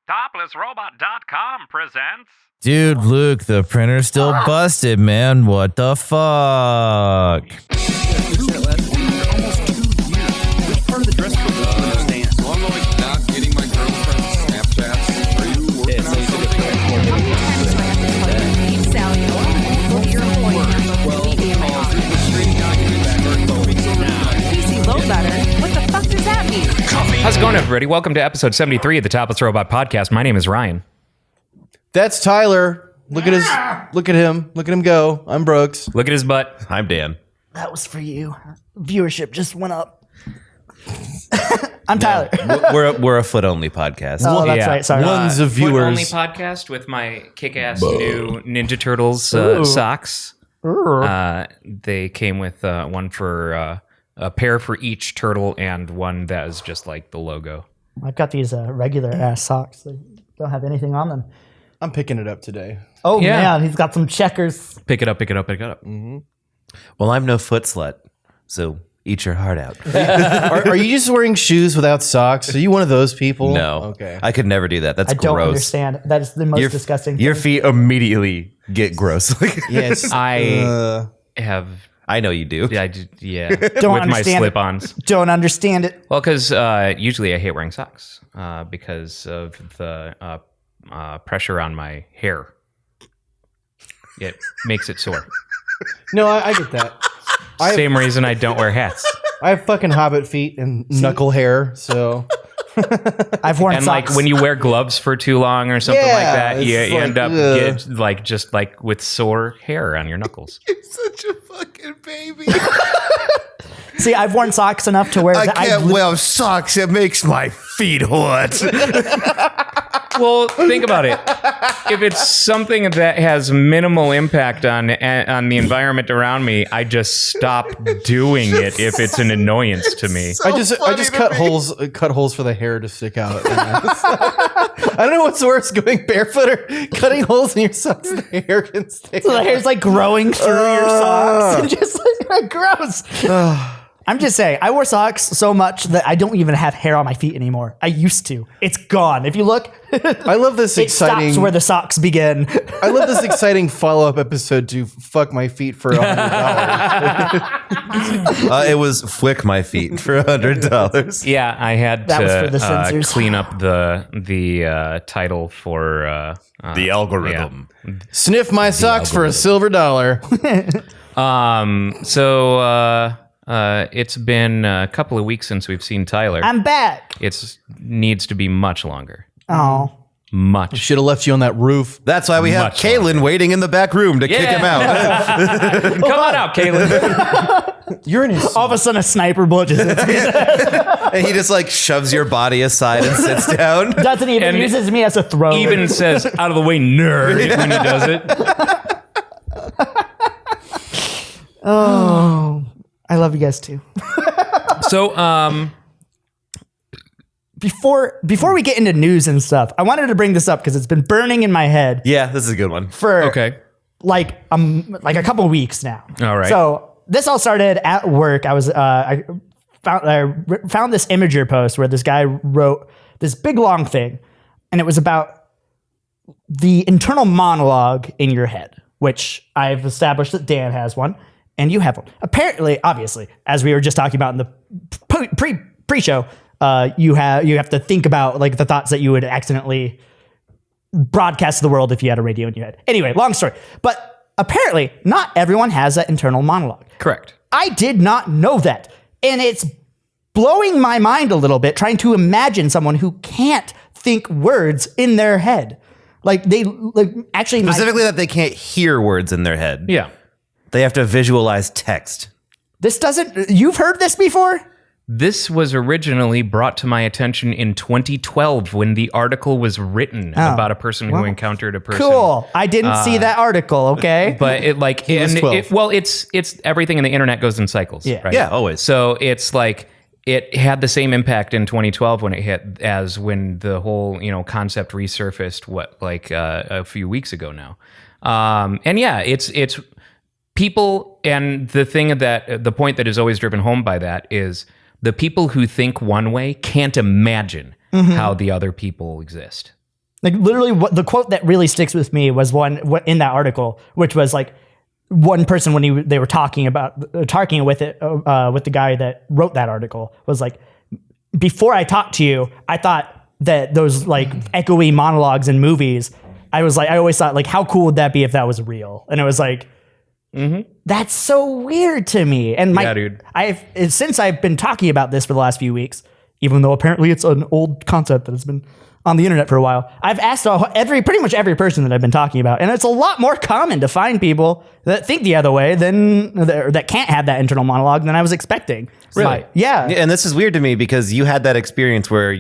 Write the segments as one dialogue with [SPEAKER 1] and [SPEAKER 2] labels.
[SPEAKER 1] ToplessRobot.com presents...
[SPEAKER 2] Dude, Luke, the printer's still busted, man. What the fuck?
[SPEAKER 3] How's it going, everybody? Welcome to episode 73 of the Topless Robot podcast. My name is Ryan.
[SPEAKER 4] That's Tyler. Look at him go. I'm Brooks.
[SPEAKER 3] Look at his butt.
[SPEAKER 2] I'm Dan.
[SPEAKER 5] That was for you. Viewership just went up. I'm Tyler.
[SPEAKER 2] We're a foot-only podcast.
[SPEAKER 5] Oh, that's
[SPEAKER 3] Yeah.
[SPEAKER 5] right. Sorry.
[SPEAKER 4] Ones of viewers.
[SPEAKER 3] Only podcast with my kick-ass new Ninja Turtles socks. They came with one for a pair for each turtle and one that is just like the logo.
[SPEAKER 5] I've got these regular ass socks. They don't have anything on them.
[SPEAKER 4] I'm picking it up today.
[SPEAKER 5] Oh,
[SPEAKER 3] Yeah.
[SPEAKER 5] man. He's got some checkers.
[SPEAKER 3] Pick it up.
[SPEAKER 2] Well, I'm no foot slut, so eat your heart out.
[SPEAKER 4] Are you just wearing shoes without socks? Are you one of those people?
[SPEAKER 2] No.
[SPEAKER 4] Okay.
[SPEAKER 2] I could never do that. That's
[SPEAKER 5] I don't
[SPEAKER 2] gross.
[SPEAKER 5] understand. That is the most disgusting
[SPEAKER 2] Your
[SPEAKER 5] thing.
[SPEAKER 2] feet immediately get gross.
[SPEAKER 4] Yes.
[SPEAKER 3] I have...
[SPEAKER 2] I know you do.
[SPEAKER 3] Yeah, yeah.
[SPEAKER 5] Don't
[SPEAKER 3] with my
[SPEAKER 5] understand it.
[SPEAKER 3] slip-ons.
[SPEAKER 5] Don't understand it.
[SPEAKER 3] Well, because usually I hate wearing socks because of the pressure on my hair. It makes it sore.
[SPEAKER 4] No, I get that.
[SPEAKER 3] Same reason I don't wear hats.
[SPEAKER 4] I have fucking hobbit feet and knuckle hair, so
[SPEAKER 5] I've worn
[SPEAKER 3] And
[SPEAKER 5] socks.
[SPEAKER 3] like when you wear gloves for too long or something
[SPEAKER 4] Yeah,
[SPEAKER 3] like that, you
[SPEAKER 4] it's
[SPEAKER 3] end
[SPEAKER 4] like,
[SPEAKER 3] up just with sore hair on your knuckles.
[SPEAKER 2] You're such a fucking baby.
[SPEAKER 5] See, I've worn socks enough to wear that.
[SPEAKER 2] wear socks. It makes my feet hurt.
[SPEAKER 3] Well, think about it. If it's something that has minimal impact on the environment around me, I just stop doing it if it's an annoyance to me.
[SPEAKER 4] I just cut holes for the hair to stick out. I don't know what's worse, going barefoot or cutting holes in your socks so the hair can stick
[SPEAKER 5] So the
[SPEAKER 4] out.
[SPEAKER 5] hair's like growing through your socks. And just like gross. I'm just saying, I wore socks so much that I don't even have hair on my feet anymore. I used to. It's gone. If you look,
[SPEAKER 4] I love this
[SPEAKER 5] it
[SPEAKER 4] exciting.
[SPEAKER 5] stops where the socks begin.
[SPEAKER 4] I love this exciting follow-up episode to "Fuck My Feet" for $100.
[SPEAKER 2] It was flick my feet for $100.
[SPEAKER 3] Yeah, I had
[SPEAKER 5] That was for the
[SPEAKER 3] to
[SPEAKER 5] censors.
[SPEAKER 3] clean up the title for
[SPEAKER 2] The algorithm.
[SPEAKER 4] Sniff my socks for $1.
[SPEAKER 3] It's been a couple of weeks since we've seen Tyler.
[SPEAKER 5] I'm back.
[SPEAKER 3] It needs to be much longer.
[SPEAKER 5] Oh.
[SPEAKER 3] Much.
[SPEAKER 4] Should have left you on that roof.
[SPEAKER 2] That's why we have
[SPEAKER 3] Much
[SPEAKER 2] Kaylin waiting in the back room to kick him out.
[SPEAKER 3] Come on out, Caleb.
[SPEAKER 4] You're in his.
[SPEAKER 5] All of a sudden, a sniper bullet just hits me.
[SPEAKER 2] And he just like shoves your body aside and sits down.
[SPEAKER 5] Doesn't even
[SPEAKER 3] And
[SPEAKER 5] uses me as a thrower.
[SPEAKER 3] Even says, out of the way, nerd, when he does it.
[SPEAKER 5] Oh, I love you guys too.
[SPEAKER 3] So,
[SPEAKER 5] Before we get into news and stuff, I wanted to bring this up because it's been burning in my head
[SPEAKER 2] Yeah, this is a good one.
[SPEAKER 5] for
[SPEAKER 3] okay.
[SPEAKER 5] like a couple of weeks now.
[SPEAKER 3] All right.
[SPEAKER 5] So this all started at work. I found this Imager post where this guy wrote this big long thing, and it was about the internal monologue in your head, which I've established that Dan has one and you have one. Apparently, obviously, as we were just talking about in the pre-show, you have to think about like the thoughts that you would accidentally broadcast to the world if you had a radio in your head. Anyway, long story. But apparently, not everyone has that internal monologue.
[SPEAKER 3] Correct.
[SPEAKER 5] I did not know that. And it's blowing my mind a little bit trying to imagine someone who can't think words in their head. Like they actually
[SPEAKER 2] Specifically that they can't hear words in their head.
[SPEAKER 3] Yeah.
[SPEAKER 2] They have to visualize text.
[SPEAKER 5] You've heard this before?
[SPEAKER 3] This was originally brought to my attention in 2012 when the article was written about a person who encountered a person.
[SPEAKER 5] Cool. I didn't see that article, okay?
[SPEAKER 3] But it like
[SPEAKER 4] was 12.
[SPEAKER 3] it's everything in the internet goes in cycles.
[SPEAKER 5] Yeah.
[SPEAKER 3] Right?
[SPEAKER 2] Yeah, always.
[SPEAKER 3] So it's like it had the same impact in 2012 when it hit as when the whole concept resurfaced a few weeks ago now. And yeah, it's people, and the point that is always driven home by that is the people who think one way can't imagine how the other people exist.
[SPEAKER 5] Like literally, what the quote that really sticks with me was one in that article, which was like one person when they were talking with the guy that wrote that article was like, before I talked to you, I thought that those like echoey monologues in movies, I always thought like, how cool would that be if that was real? And it was like, that's so weird to me. And
[SPEAKER 3] dude.
[SPEAKER 5] Since I've been talking about this for the last few weeks, even though apparently it's an old concept that has been on the internet for a while, I've asked pretty much every person that I've been talking about, and it's a lot more common to find people that think the other way that can't have that internal monologue than I was expecting.
[SPEAKER 3] Really?
[SPEAKER 5] Yeah.
[SPEAKER 2] And this is weird to me because you had that experience where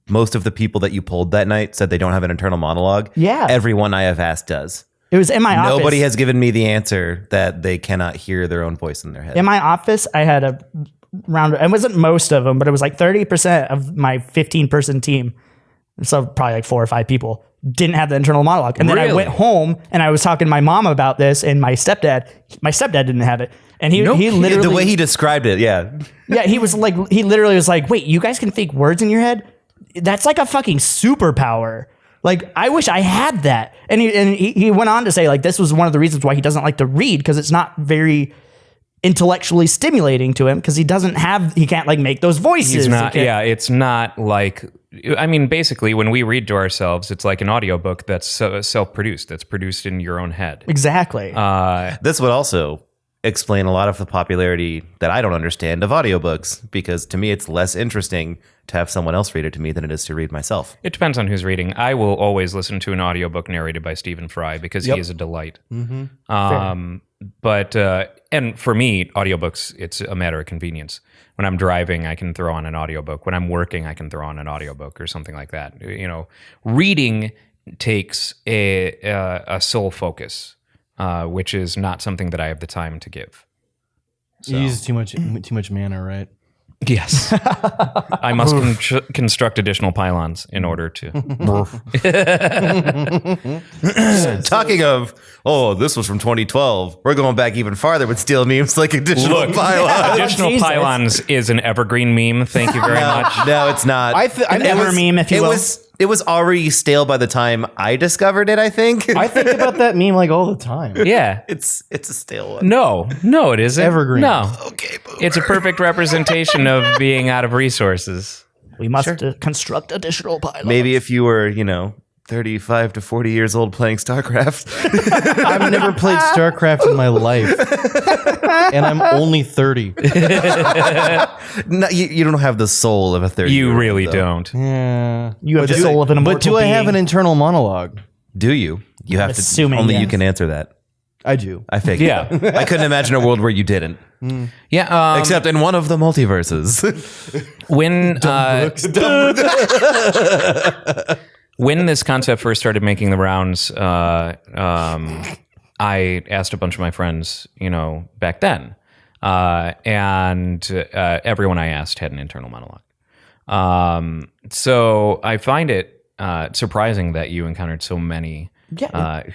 [SPEAKER 2] most of the people that you polled that night said they don't have an internal monologue.
[SPEAKER 5] Yeah.
[SPEAKER 2] Everyone I have asked does.
[SPEAKER 5] It was in my office.
[SPEAKER 2] Nobody has given me the answer that they cannot hear their own voice in their head.
[SPEAKER 5] In my office, I had a round. It wasn't most of them, but it was like 30% of my 15-person team. So probably like 4 or 5 people didn't have the internal monologue. And then I went home and I was talking to my mom about this, and my stepdad didn't have it. And he literally,
[SPEAKER 2] the way he described it, yeah.
[SPEAKER 5] Yeah, he literally was like, wait, you guys can think words in your head? That's like a fucking superpower. Like, I wish I had that. And he went on to say, like, this was one of the reasons why he doesn't like to read, because it's not very intellectually stimulating to him, because he can't like make those voices.
[SPEAKER 3] He's not, it's not like, I mean, basically when we read to ourselves, it's like an audiobook that's self-produced, that's produced in your own head.
[SPEAKER 5] Exactly.
[SPEAKER 2] This would also explain a lot of the popularity that I don't understand of audiobooks, because to me it's less interesting to have someone else read it to me than it is to read myself.
[SPEAKER 3] It depends on who's reading. I will always listen to an audiobook narrated by Stephen Fry because he is a delight. But and for me, audiobooks, it's a matter of convenience. When I'm driving, I can throw on an audiobook. When I'm working, I can throw on an audiobook or something like that. You know, reading takes a sole focus, which is not something that I have the time to give. So.
[SPEAKER 4] You use too much mana, right?
[SPEAKER 3] Yes. I must construct additional pylons in order to.
[SPEAKER 2] Talking of, this was from 2012. We're going back even farther with steel memes like additional pylons.
[SPEAKER 3] Additional pylons is an evergreen meme. Thank you very much.
[SPEAKER 2] No, it's not.
[SPEAKER 5] Meme, if you will.
[SPEAKER 2] It was already stale by the time I discovered it, I think.
[SPEAKER 4] I think about that meme like all the time.
[SPEAKER 3] Yeah.
[SPEAKER 2] It's a stale one.
[SPEAKER 3] No, it isn't.
[SPEAKER 4] Evergreen.
[SPEAKER 3] No.
[SPEAKER 2] Okay, boomer.
[SPEAKER 3] It's a perfect representation of being out of resources.
[SPEAKER 5] We must construct additional pylons.
[SPEAKER 2] Maybe if you were, 35 to 40 years old playing StarCraft.
[SPEAKER 4] I've never played StarCraft in my life. And I'm only 30.
[SPEAKER 2] No, you don't have the soul of a 30.
[SPEAKER 3] You really don't.
[SPEAKER 4] Yeah.
[SPEAKER 5] You have the soul of an immortal
[SPEAKER 4] But do I have an
[SPEAKER 5] being.
[SPEAKER 4] internal monologue?
[SPEAKER 2] Do you? You have to.
[SPEAKER 5] Assuming,
[SPEAKER 2] Only you
[SPEAKER 5] yes.
[SPEAKER 2] can answer that.
[SPEAKER 4] I do.
[SPEAKER 2] I figured.
[SPEAKER 3] Yeah.
[SPEAKER 2] I couldn't imagine a world where you didn't.
[SPEAKER 3] Yeah.
[SPEAKER 2] Except in one of the multiverses.
[SPEAKER 3] When this concept first started making the rounds, I asked a bunch of my friends, back then, and everyone I asked had an internal monologue. So I find it surprising that you encountered so many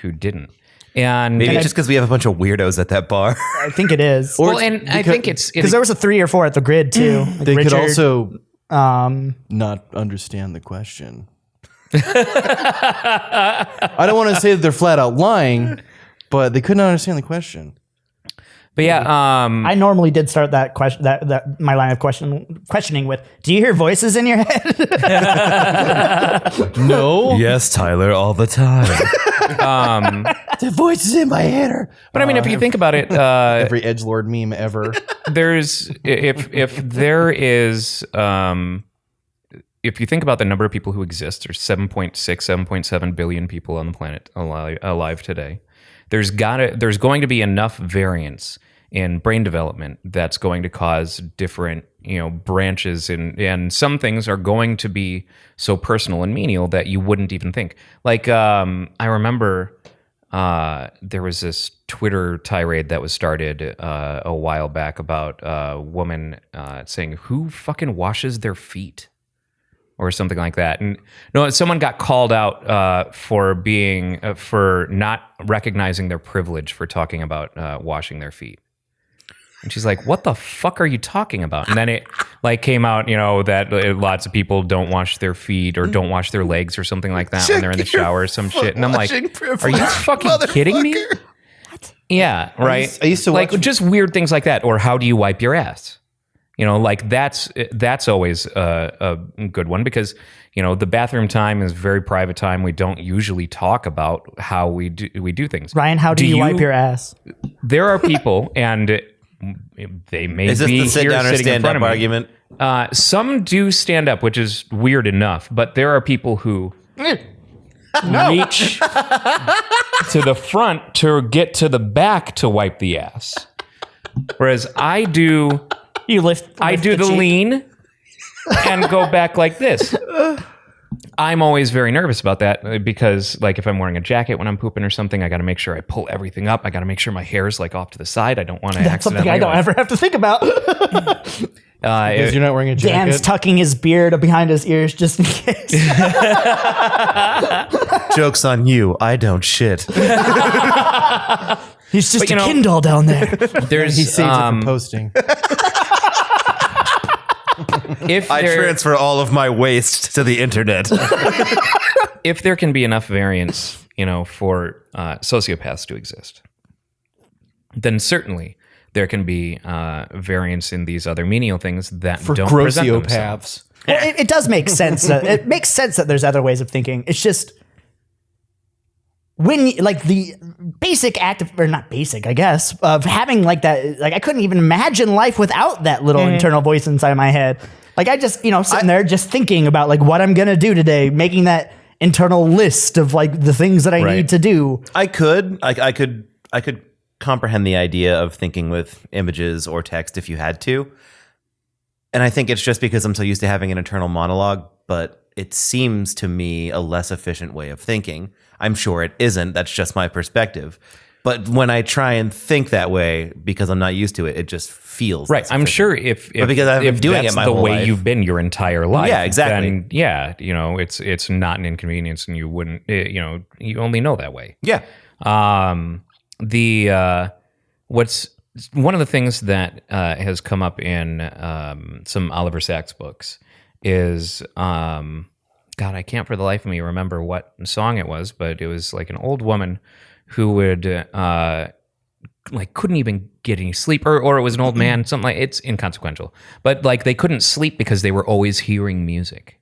[SPEAKER 3] who didn't. And
[SPEAKER 2] Maybe it's just because we have a bunch of weirdos at that bar.
[SPEAKER 5] I think it is.
[SPEAKER 3] I think it's
[SPEAKER 5] Because there was a 3 or 4 at the grid, too. Like
[SPEAKER 4] They could
[SPEAKER 5] Richard,
[SPEAKER 4] also not understand the question. I don't want to say that they're flat out lying, but they could not understand the question.
[SPEAKER 3] But yeah,
[SPEAKER 5] I normally did start that question, that my line of questioning with, "Do you hear voices in your head?"
[SPEAKER 4] No.
[SPEAKER 2] Yes, Tyler, all the time.
[SPEAKER 4] The voices in my head are...
[SPEAKER 3] but I mean, if you think about it,
[SPEAKER 4] Every edgelord meme ever.
[SPEAKER 3] there's if there is if you think about the number of people who exist, there's 7.7 billion people on the planet alive today. There's going to be enough variance in brain development that's going to cause different, branches, and some things are going to be so personal and menial that you wouldn't even think. Like, I remember there was this Twitter tirade that was started a while back about a woman saying, "Who fucking washes their feet?" or something like that. And no, someone got called out for not recognizing their privilege for talking about washing their feet. And she's like, what the fuck are you talking about? And then it like came out, that lots of people don't wash their feet or don't wash their legs or something like that when they're in the shower or some shit. And I'm like, are you fucking kidding me? What? Yeah, right.
[SPEAKER 4] I used to
[SPEAKER 3] like
[SPEAKER 4] watch-
[SPEAKER 3] just weird things like that. Or how do you wipe your ass? Like that's always a good one because, the bathroom time is very private time. We don't usually talk about how we do things.
[SPEAKER 5] Ryan, how do you wipe your ass?
[SPEAKER 3] There are people, and they may
[SPEAKER 2] Is this
[SPEAKER 3] be
[SPEAKER 2] the sit
[SPEAKER 3] here
[SPEAKER 2] down or
[SPEAKER 3] sitting in
[SPEAKER 2] stand
[SPEAKER 3] front
[SPEAKER 2] up
[SPEAKER 3] of me.
[SPEAKER 2] argument?
[SPEAKER 3] Some do stand up, which is weird enough, but there are people who reach to the front to get to the back to wipe the ass. Whereas I do the
[SPEAKER 5] cheek.
[SPEAKER 3] lean and go back like this. I'm always very nervous about that because, like, if I'm wearing a jacket when I'm pooping or something, I got to make sure I pull everything up. I got to make sure my hair is like off to the side. I don't want to
[SPEAKER 5] That's
[SPEAKER 3] accidentally.
[SPEAKER 5] something I don't ever have to think about.
[SPEAKER 4] Because you're not wearing a jacket.
[SPEAKER 5] Dan's tucking his beard behind his ears just in case.
[SPEAKER 2] Joke's on you. I don't shit.
[SPEAKER 5] He's just a Kindle down there.
[SPEAKER 3] There's
[SPEAKER 4] He saves it from posting.
[SPEAKER 3] if
[SPEAKER 2] I
[SPEAKER 3] there-
[SPEAKER 2] transfer all of my waste to the internet.
[SPEAKER 3] if there can be enough variance, for sociopaths to exist, then certainly there can be variance in these other menial things that
[SPEAKER 4] For
[SPEAKER 3] don't present themselves.
[SPEAKER 4] grossiopaths.
[SPEAKER 5] Well, it does make sense. It makes sense that there's other ways of thinking. It's just when like the basic act of, or not basic, I guess, of having like that, like I couldn't even imagine life without that little internal voice inside my head. Like I just, sitting there just thinking about like what I'm going to do today, making that internal list of like the things that I need to do.
[SPEAKER 2] I could comprehend the idea of thinking with images or text if you had to. And I think it's just because I'm so used to having an internal monologue, but it seems to me a less efficient way of thinking. I'm sure it isn't. That's just my perspective. But when I try and think that way, because I'm not used to it, it just feels
[SPEAKER 3] Right.
[SPEAKER 2] less
[SPEAKER 3] I'm
[SPEAKER 2] efficient.
[SPEAKER 3] sure if
[SPEAKER 2] because I've been doing
[SPEAKER 3] that's
[SPEAKER 2] it my
[SPEAKER 3] the
[SPEAKER 2] whole
[SPEAKER 3] way
[SPEAKER 2] life.
[SPEAKER 3] you've been your entire life.
[SPEAKER 2] Yeah, exactly.
[SPEAKER 3] Then, it's not an inconvenience, and you wouldn't. You only know that way.
[SPEAKER 2] Yeah.
[SPEAKER 3] What's one of the things that has come up in some Oliver Sacks books is God, I can't for the life of me remember what song it was, but it was like an old woman who would like couldn't even get any sleep, or it was an old man, something like it's inconsequential, but like they couldn't sleep because they were always hearing music.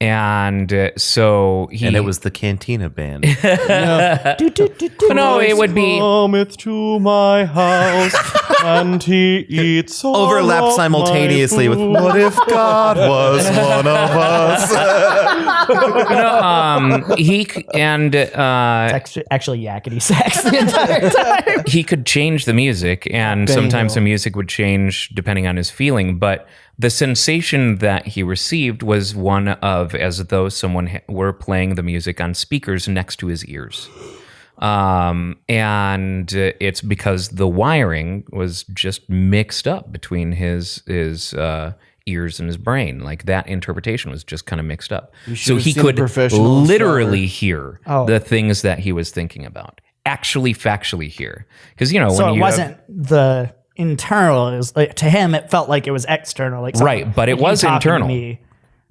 [SPEAKER 3] And so he,
[SPEAKER 2] And it was the Cantina Band.
[SPEAKER 3] no, it would be
[SPEAKER 4] Cometh to my house, and he eats all
[SPEAKER 2] Overlap
[SPEAKER 4] of
[SPEAKER 2] simultaneously
[SPEAKER 4] my
[SPEAKER 2] with
[SPEAKER 4] food.
[SPEAKER 2] "What if God was one of us?"
[SPEAKER 5] Actually yakety sax the entire time.
[SPEAKER 3] he could change the music, and
[SPEAKER 4] Benny
[SPEAKER 3] sometimes
[SPEAKER 4] Hill.
[SPEAKER 3] the music would change depending on his feeling, but the sensation that he received was one of as though someone were playing the music on speakers next to his ears. And it's because the wiring was just mixed up between his ears and his brain. Like that interpretation was just kind of mixed up.
[SPEAKER 4] should
[SPEAKER 3] So
[SPEAKER 4] have
[SPEAKER 3] he
[SPEAKER 4] seen a
[SPEAKER 3] could
[SPEAKER 4] professional
[SPEAKER 3] literally hear
[SPEAKER 5] Oh.
[SPEAKER 3] the things that he was thinking about. Actually, factually hear. Because,
[SPEAKER 5] So
[SPEAKER 3] when
[SPEAKER 5] it
[SPEAKER 3] you
[SPEAKER 5] wasn't the internal. It was like, to him, it felt like it was external. Like something-
[SPEAKER 3] Right, but it
[SPEAKER 5] like you
[SPEAKER 3] was
[SPEAKER 5] talking to
[SPEAKER 3] internal.
[SPEAKER 5] me.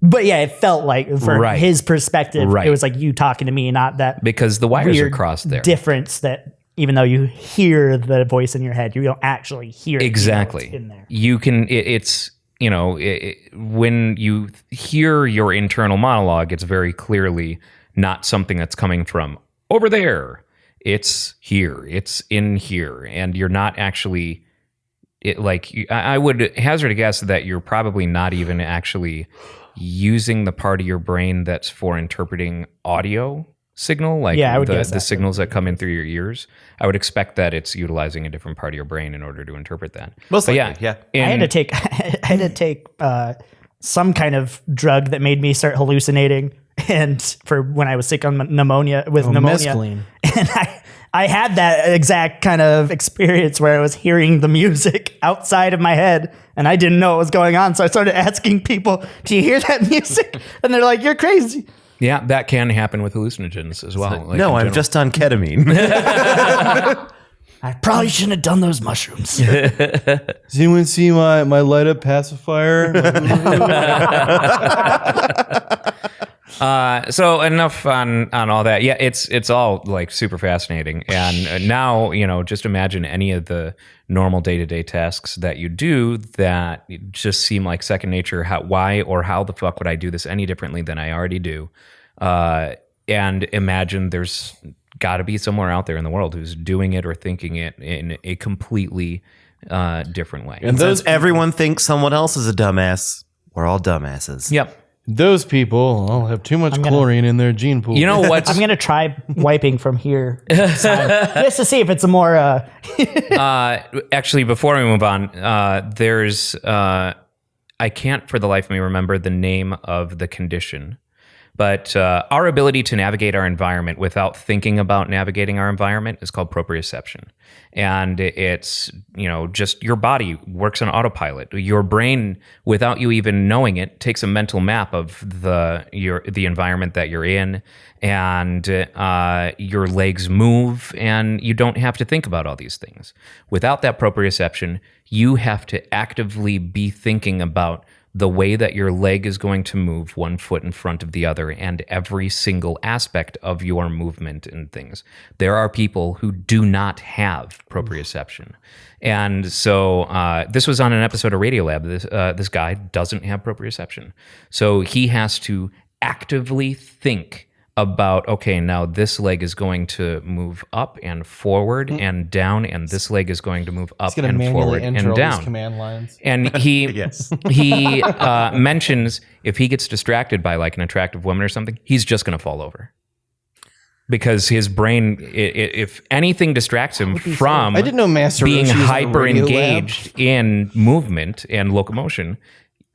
[SPEAKER 5] But yeah, it felt like for
[SPEAKER 3] Right.
[SPEAKER 5] his perspective,
[SPEAKER 3] Right.
[SPEAKER 5] it was like you talking to me, not that
[SPEAKER 3] because the wires are
[SPEAKER 5] weird
[SPEAKER 3] crossed there.
[SPEAKER 5] difference that even though you hear the voice in your head, you don't actually hear it,
[SPEAKER 3] Exactly.
[SPEAKER 5] in there.
[SPEAKER 3] You can. When you hear your internal monologue, it's very clearly not something that's coming from over there. It's here. It's in here, and you're not actually. I would hazard a guess that you're probably not even actually using the part of your brain that's for interpreting audio signal, like
[SPEAKER 5] Yeah, I would guess
[SPEAKER 3] the
[SPEAKER 5] that.
[SPEAKER 3] signals that come in through your ears. I would expect that it's utilizing a different part of your brain in order to interpret that.
[SPEAKER 2] Most
[SPEAKER 3] But
[SPEAKER 2] likely, yeah.
[SPEAKER 5] I had to take some kind of drug that made me start hallucinating, and for when I was sick on pneumonia
[SPEAKER 4] mescaline.
[SPEAKER 5] and I had that exact kind of experience where I was hearing the music outside of my head and I didn't know what was going on. So I started asking people, "Do you hear that music?" And they're like, "You're crazy."
[SPEAKER 3] Yeah, that can happen with hallucinogens as well. like
[SPEAKER 2] No,
[SPEAKER 3] in
[SPEAKER 2] I'm
[SPEAKER 3] general.
[SPEAKER 2] just on ketamine.
[SPEAKER 5] I probably shouldn't have done those mushrooms.
[SPEAKER 4] Does anyone see my light up pacifier?
[SPEAKER 3] So enough on all that. Yeah, it's all like super fascinating. And now, just imagine any of the normal day-to-day tasks that you do that just seem like second nature. How the fuck would I do this any differently than I already do? And imagine there's got to be somewhere out there in the world who's doing it or thinking it in a completely different way.
[SPEAKER 2] And since everyone thinks someone else is a dumbass, we're all dumbasses.
[SPEAKER 3] Yep.
[SPEAKER 4] Those people all have too much chlorine in their gene pool.
[SPEAKER 3] You know what?
[SPEAKER 5] I'm gonna try wiping from here just to see if it's a more.
[SPEAKER 3] Actually, before we move on, there's I can't for the life of me remember the name of the condition, but our ability to navigate our environment without thinking about navigating our environment is called proprioception. And it's, just your body works on autopilot. Your brain, without you even knowing it, takes a mental map of the environment that you're in, and your legs move, and you don't have to think about all these things. Without that proprioception, you have to actively be thinking about the way that your leg is going to move one foot in front of the other and every single aspect of your movement and things. There are people who do not have proprioception. And so this was on an episode of Radiolab. This guy doesn't have proprioception. So he has to actively think about, okay, now this leg is going to move up and forward and down, and this leg is going to move up and forward and down.
[SPEAKER 4] Command lines.
[SPEAKER 3] And he
[SPEAKER 2] Yes.
[SPEAKER 3] he mentions if he gets distracted by like an attractive woman or something, he's just going to fall over. Because his brain, if anything distracts him from
[SPEAKER 4] I didn't know Master
[SPEAKER 3] being
[SPEAKER 4] Roshi was in a
[SPEAKER 3] hyper
[SPEAKER 4] radio
[SPEAKER 3] engaged in movement and locomotion,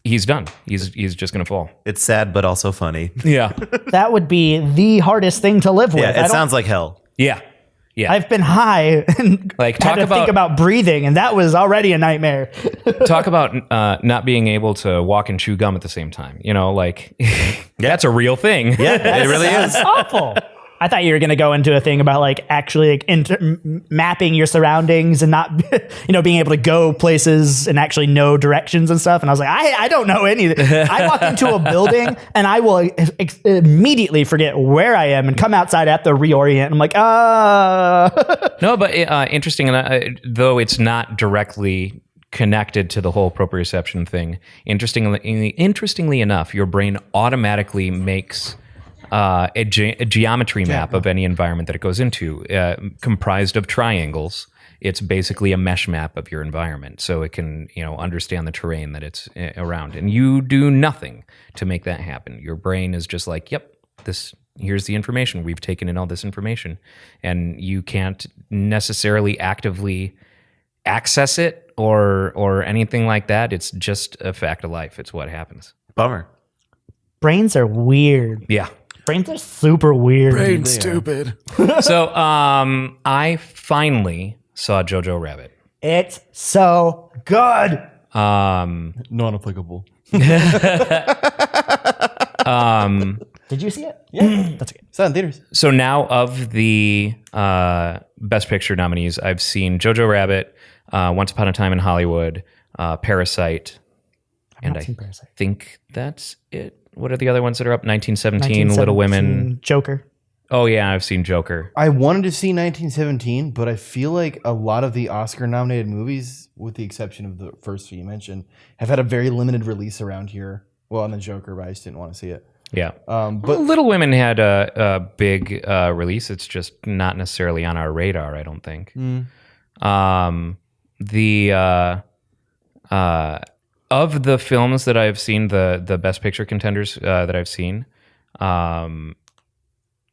[SPEAKER 3] he's done. He's just going to fall.
[SPEAKER 2] It's sad, but also funny.
[SPEAKER 3] Yeah.
[SPEAKER 5] That would be the hardest thing to live with.
[SPEAKER 2] Yeah, it sounds like hell.
[SPEAKER 3] Yeah. Yeah.
[SPEAKER 5] I've been high and
[SPEAKER 3] Like,
[SPEAKER 5] had
[SPEAKER 3] talk
[SPEAKER 5] to
[SPEAKER 3] about-
[SPEAKER 5] think about breathing, and that was already a nightmare.
[SPEAKER 3] Talk about not being able to walk and chew gum at the same time. That's a real thing.
[SPEAKER 2] Yeah, it really is.
[SPEAKER 5] That's awful. I thought you were going to go into a thing about like actually like mapping your surroundings and not, being able to go places and actually know directions and stuff. And I was like, I don't know anything. I walk into a building and I will immediately forget where I am and come outside, I have to reorient. I'm like,
[SPEAKER 3] No, but interesting, though it's not directly connected to the whole proprioception thing. Interestingly enough, your brain automatically makes a geometry map of any environment that it goes into, comprised of triangles. It's basically a mesh map of your environment, so it can understand the terrain that it's around. And you do nothing to make that happen. Your brain is just like, yep, here's the information. We've taken in all this information, and you can't necessarily actively access it or anything like that. It's just a fact of life. It's what happens.
[SPEAKER 2] Bummer.
[SPEAKER 5] brains are weird.
[SPEAKER 3] Yeah.
[SPEAKER 5] Brains are super weird.
[SPEAKER 2] stupid.
[SPEAKER 3] So I finally saw Jojo Rabbit.
[SPEAKER 5] It's so good.
[SPEAKER 4] Non-applicable.
[SPEAKER 5] Did you see it?
[SPEAKER 4] Yeah.
[SPEAKER 5] That's okay.
[SPEAKER 4] It's not in theaters.
[SPEAKER 3] So now of the Best Picture nominees, I've seen Jojo Rabbit, Once Upon a Time in Hollywood, Parasite, and I
[SPEAKER 5] seen Parasite.
[SPEAKER 3] think that's it. What are the other ones that are up? 1917, Little Women.
[SPEAKER 5] Joker.
[SPEAKER 3] Oh yeah, I've seen Joker.
[SPEAKER 4] I wanted to see 1917, but I feel like a lot of the Oscar-nominated movies, with the exception of the first few you mentioned, have had a very limited release around here. Well, and the Joker, but I just didn't want to see it.
[SPEAKER 3] Yeah.
[SPEAKER 4] But
[SPEAKER 3] Well, Little Women had a big release. It's just not necessarily on our radar, I don't think. Of the films that I've seen, the Best Picture contenders that I've seen,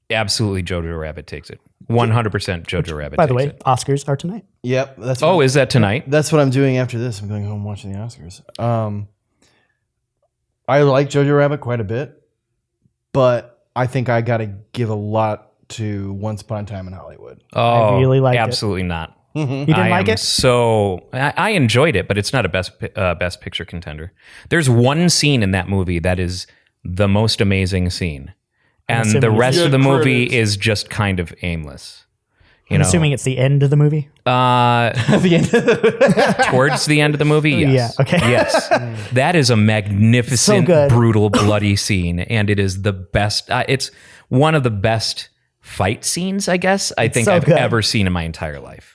[SPEAKER 3] absolutely Jojo Rabbit takes it. 100% Jojo Rabbit
[SPEAKER 5] By the
[SPEAKER 3] takes
[SPEAKER 5] way,
[SPEAKER 3] it.
[SPEAKER 5] Oscars are tonight.
[SPEAKER 4] yep, that's
[SPEAKER 3] Oh, is that tonight?
[SPEAKER 4] that's what I'm doing after this. I'm going home watching the Oscars. I like Jojo Rabbit quite a bit, but I think I got to give a lot to Once Upon a Time in Hollywood.
[SPEAKER 3] Oh,
[SPEAKER 5] really liked it.
[SPEAKER 3] absolutely not.
[SPEAKER 5] You didn't like it?
[SPEAKER 3] So I enjoyed it, but it's not a best picture contender. There's one scene in that movie that is the most amazing scene, and the
[SPEAKER 5] assuming
[SPEAKER 3] rest
[SPEAKER 4] it's-
[SPEAKER 3] of the
[SPEAKER 4] Yeah,
[SPEAKER 3] movie
[SPEAKER 4] credits.
[SPEAKER 3] is just kind of aimless. You
[SPEAKER 5] I'm
[SPEAKER 3] know,
[SPEAKER 5] assuming it's the end of the movie.
[SPEAKER 4] The end.
[SPEAKER 3] towards the end of the movie. Yes.
[SPEAKER 5] Yeah, okay.
[SPEAKER 3] Yes. That is a magnificent,
[SPEAKER 5] So good.
[SPEAKER 3] brutal, bloody scene. And it is the best. It's one of the best fight scenes, I guess, I think
[SPEAKER 5] so
[SPEAKER 3] I've
[SPEAKER 5] good.
[SPEAKER 3] ever seen in my entire life.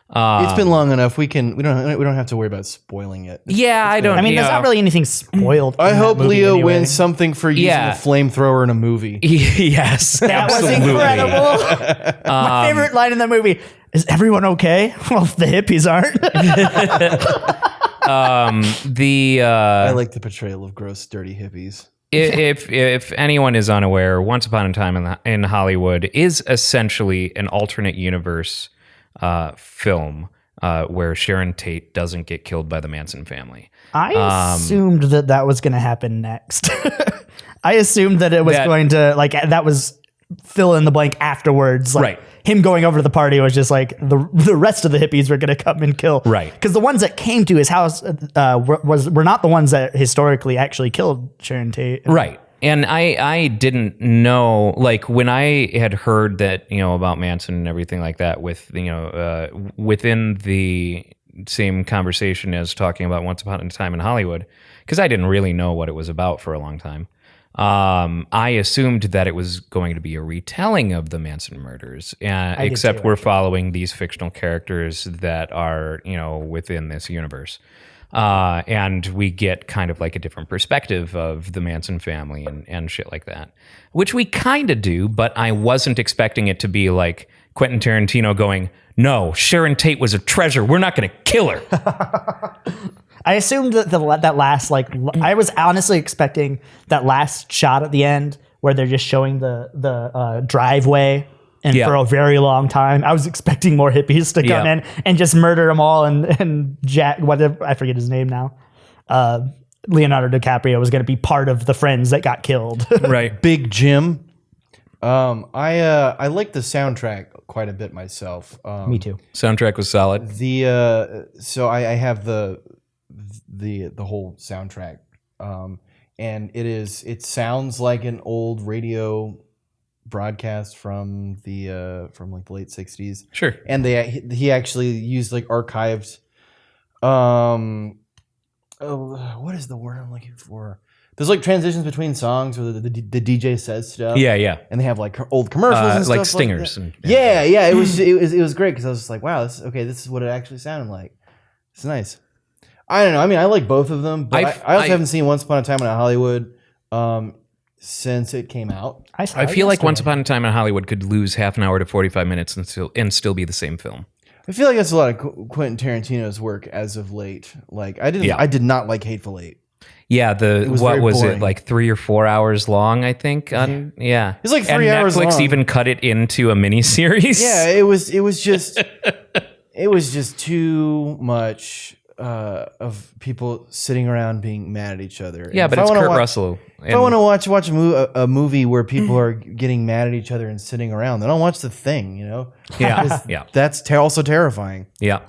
[SPEAKER 4] It's been long enough. We don't have to worry about spoiling it.
[SPEAKER 3] Yeah, I don't.
[SPEAKER 5] I mean, there's not really anything spoiled.
[SPEAKER 4] I
[SPEAKER 5] in that
[SPEAKER 4] hope
[SPEAKER 5] movie
[SPEAKER 4] Leo
[SPEAKER 5] anyway.
[SPEAKER 4] wins something for using
[SPEAKER 3] Yeah.
[SPEAKER 4] a flamethrower in a movie.
[SPEAKER 3] Yes,
[SPEAKER 5] That was
[SPEAKER 3] absolutely.
[SPEAKER 5] incredible. My favorite line in that movie is "Everyone okay?" Well, the hippies aren't.
[SPEAKER 4] I like the portrayal of gross, dirty hippies.
[SPEAKER 3] If anyone is unaware, Once Upon a Time in Hollywood is essentially an alternate universe film where Sharon Tate doesn't get killed by the Manson family.
[SPEAKER 5] I assumed that was going to happen next. I assumed that it was
[SPEAKER 3] That-
[SPEAKER 5] going to that was fill in the blank afterwards. Like,
[SPEAKER 3] Right.
[SPEAKER 5] Him going over to the party was just like the rest of the hippies were going to come and kill.
[SPEAKER 3] Right.
[SPEAKER 5] Because the ones that came to his house were not the ones that historically actually killed Sharon Tate.
[SPEAKER 3] Right. And I didn't know, like, when I had heard that, about Manson and everything like that with, within the same conversation as talking about Once Upon a Time in Hollywood, because I didn't really know what it was about for a long time. I assumed that it was going to be a retelling of the Manson murders, except we're following these fictional characters that are, within this universe. And we get kind of like a different perspective of the Manson family and shit like that, which we kind of do, but I wasn't expecting it to be like Quentin Tarantino going, "No, Sharon Tate was a treasure. We're not going to kill her."
[SPEAKER 5] I assumed that that last I was honestly expecting that last shot at the end where they're just showing the driveway. And
[SPEAKER 3] Yeah.
[SPEAKER 5] for a very long time, I was expecting more hippies to come
[SPEAKER 3] Yeah.
[SPEAKER 5] in and just murder them all. And Jack, whatever, I forget his name now. Leonardo DiCaprio was going to be part of the friends that got killed.
[SPEAKER 3] Right.
[SPEAKER 4] Big Jim. I like the soundtrack quite a bit myself.
[SPEAKER 5] Me too.
[SPEAKER 3] Soundtrack was solid.
[SPEAKER 4] So I have the whole soundtrack, and it sounds like an old radio broadcast from like the late 60s.
[SPEAKER 3] Sure.
[SPEAKER 4] And he actually used like archived what is the word I'm looking for? There's like transitions between songs where the DJ says stuff.
[SPEAKER 3] Yeah.
[SPEAKER 4] And they have like old commercials and stuff
[SPEAKER 3] Like stingers.
[SPEAKER 4] that.
[SPEAKER 3] and
[SPEAKER 4] Yeah. It was great because I was just like, wow, this is what it actually sounded like. It's nice. I don't know. I mean, I like both of them, but I also haven't seen Once Upon a Time in Hollywood since it came out.
[SPEAKER 3] I feel like Once Upon a Time in Hollywood could lose half an hour to 45 minutes and still be the same film.
[SPEAKER 4] I feel like that's a lot of Quentin Tarantino's work as of late. Like I did not like Hateful Eight.
[SPEAKER 3] Yeah,
[SPEAKER 4] was
[SPEAKER 3] what
[SPEAKER 4] very
[SPEAKER 3] was
[SPEAKER 4] boring.
[SPEAKER 3] it, like 3 or 4 hours long, I think? Yeah.
[SPEAKER 4] It's like 3
[SPEAKER 3] and
[SPEAKER 4] hours
[SPEAKER 3] Netflix
[SPEAKER 4] long.
[SPEAKER 3] even cut it into a miniseries.
[SPEAKER 4] Yeah, it was just it was just too much of people sitting around being mad at each other.
[SPEAKER 3] Yeah,
[SPEAKER 4] And
[SPEAKER 3] but
[SPEAKER 4] if
[SPEAKER 3] it's
[SPEAKER 4] I wanna
[SPEAKER 3] Kurt
[SPEAKER 4] watch-
[SPEAKER 3] Russell.
[SPEAKER 4] If I want to watch a movie where people are getting mad at each other and sitting around, then I'll watch The Thing.
[SPEAKER 3] Yeah, yeah,
[SPEAKER 4] That's also terrifying.
[SPEAKER 3] yeah.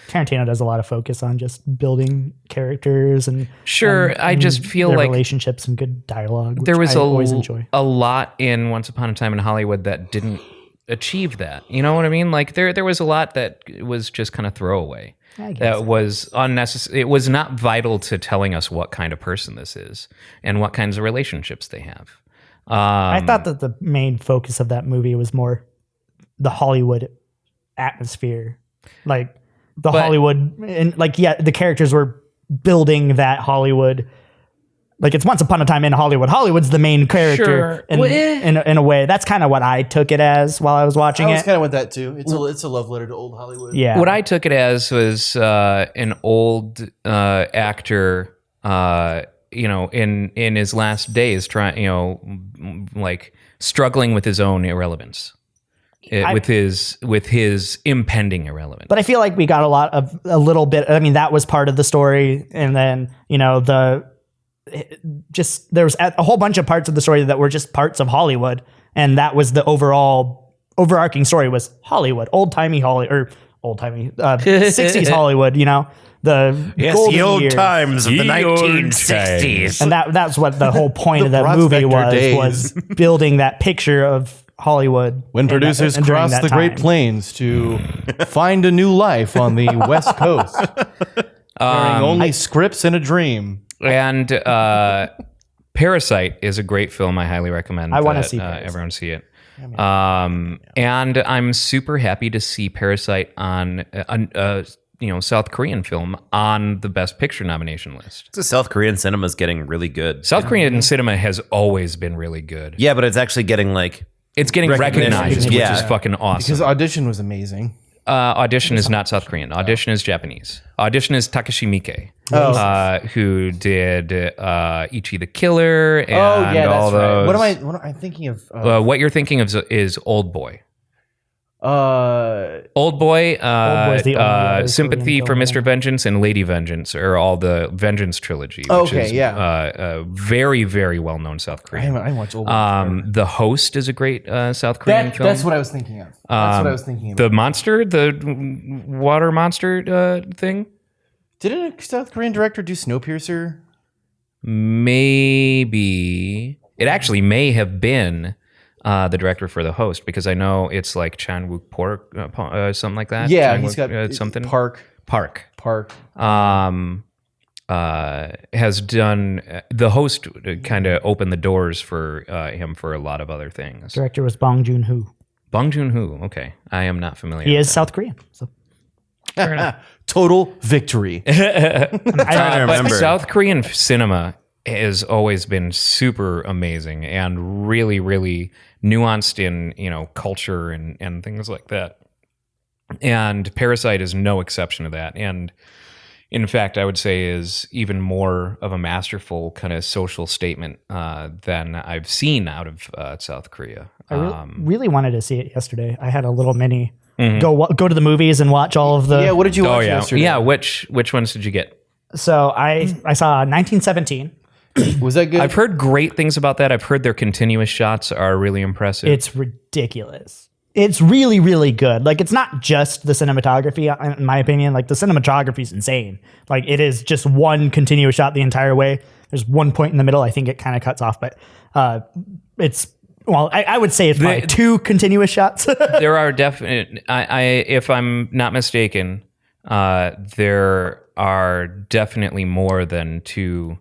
[SPEAKER 5] Tarantino does a lot of focus on just building characters and
[SPEAKER 3] Sure, I just feel
[SPEAKER 5] their
[SPEAKER 3] like
[SPEAKER 5] relationships and good dialogue. Which
[SPEAKER 3] there was
[SPEAKER 5] I always enjoy.
[SPEAKER 3] a lot in Once Upon a Time in Hollywood that didn't achieve that. You know what I mean? Like there was a lot that was just kind of throwaway.
[SPEAKER 5] I guess
[SPEAKER 3] That was unnecessary. It was not vital to telling us what kind of person this is and what kinds of relationships they have.
[SPEAKER 5] I thought that the main focus of that movie was more the Hollywood atmosphere, like Hollywood, and the characters were building that Hollywood. Like it's Once Upon a Time in Hollywood. Hollywood's the main character
[SPEAKER 3] Sure.
[SPEAKER 5] in a way. That's kind of what I took it as while I was watching
[SPEAKER 4] I was
[SPEAKER 5] it.
[SPEAKER 4] kind of with that too. It's a love letter to old Hollywood.
[SPEAKER 5] Yeah.
[SPEAKER 3] What I took it as was an old actor, in his last days, like struggling with his own irrelevance, with his impending irrelevance.
[SPEAKER 5] But I feel like we got a little bit. I mean, that was part of the story, and then there was a whole bunch of parts of the story that were just parts of Hollywood, and that was the overarching story was Hollywood, old timey 60s Hollywood. The golden years.
[SPEAKER 2] times of the 1960s.
[SPEAKER 5] And that's what the whole point
[SPEAKER 4] The
[SPEAKER 5] of that movie
[SPEAKER 4] Prospector
[SPEAKER 5] was
[SPEAKER 4] days.
[SPEAKER 5] building that picture of Hollywood.
[SPEAKER 4] When producers
[SPEAKER 5] during
[SPEAKER 4] cross
[SPEAKER 5] that
[SPEAKER 4] the Great
[SPEAKER 5] time.
[SPEAKER 4] Plains to find a new life on the West Coast, carrying only scripts and a dream.
[SPEAKER 3] And Parasite is a great film. I highly recommend.
[SPEAKER 5] I wanna
[SPEAKER 3] that,
[SPEAKER 5] see Parasite.
[SPEAKER 3] everyone see it. And I'm super happy to see Parasite on South Korean film on the Best Picture nomination list.
[SPEAKER 2] So South Korean cinema is getting really good.
[SPEAKER 3] South Korean cinema has always been really good.
[SPEAKER 2] Yeah, but it's actually getting like
[SPEAKER 3] It's getting
[SPEAKER 2] Recognition.
[SPEAKER 3] recognized, which
[SPEAKER 2] Yeah.
[SPEAKER 3] is fucking awesome.
[SPEAKER 4] Because Audition was amazing.
[SPEAKER 3] Audition is not South Korean. Audition is Japanese. Audition is Takashi Miike, who did Ichi the Killer and all those.
[SPEAKER 4] What am I thinking of?
[SPEAKER 3] What you're thinking of is Old Boy. Old Boy,
[SPEAKER 5] Boy's the only other
[SPEAKER 3] Sympathy
[SPEAKER 5] Korean
[SPEAKER 3] for
[SPEAKER 5] film,
[SPEAKER 3] Mr. Vengeance, and Lady Vengeance are all the Vengeance trilogy. Which
[SPEAKER 4] Okay,
[SPEAKER 3] is,
[SPEAKER 4] yeah.
[SPEAKER 3] very, very well known South Korean.
[SPEAKER 4] I watched Old Boy.
[SPEAKER 3] The Host is a great South Korean film.
[SPEAKER 4] That's what I was thinking of.
[SPEAKER 3] The monster, the water monster thing.
[SPEAKER 4] Didn't a South Korean director do Snowpiercer?
[SPEAKER 3] Maybe it actually may have been the director for The Host, because I know it's like Chan Wook Park, something like that.
[SPEAKER 4] Yeah,
[SPEAKER 3] Chan
[SPEAKER 4] he's
[SPEAKER 3] Wook,
[SPEAKER 4] got
[SPEAKER 3] something.
[SPEAKER 4] Park.
[SPEAKER 3] Has done The Host. Kind of opened the doors for him for a lot of other things.
[SPEAKER 5] Director was Bong Joon-ho.
[SPEAKER 3] Bong Joon-ho. Okay, I am not familiar.
[SPEAKER 5] He
[SPEAKER 3] with
[SPEAKER 5] is South Korean. So
[SPEAKER 4] Total victory.
[SPEAKER 2] trying to remember.
[SPEAKER 3] But South Korean cinema has always been super amazing and really, really nuanced in, culture and things like that. And Parasite is no exception to that. And in fact, I would say is even more of a masterful kind of social statement than I've seen out of South Korea.
[SPEAKER 5] I really wanted to see it yesterday. I had a little mini go to the movies and watch all of the.
[SPEAKER 4] Yeah, what did you watch yesterday?
[SPEAKER 3] Yeah, which ones did you get?
[SPEAKER 5] So I saw 1917.
[SPEAKER 4] Was that good?
[SPEAKER 3] I've heard great things about that. I've heard their continuous shots are really impressive.
[SPEAKER 5] It's ridiculous. It's really, really good. Like, it's not just the cinematography, in my opinion. Like, the cinematography is insane. Like, it is just one continuous shot the entire way. There's one point in the middle. I think it kind of cuts off, but it's, well, I would say it's probably two continuous shots.
[SPEAKER 3] There are definite, if I'm not mistaken, there are definitely more than two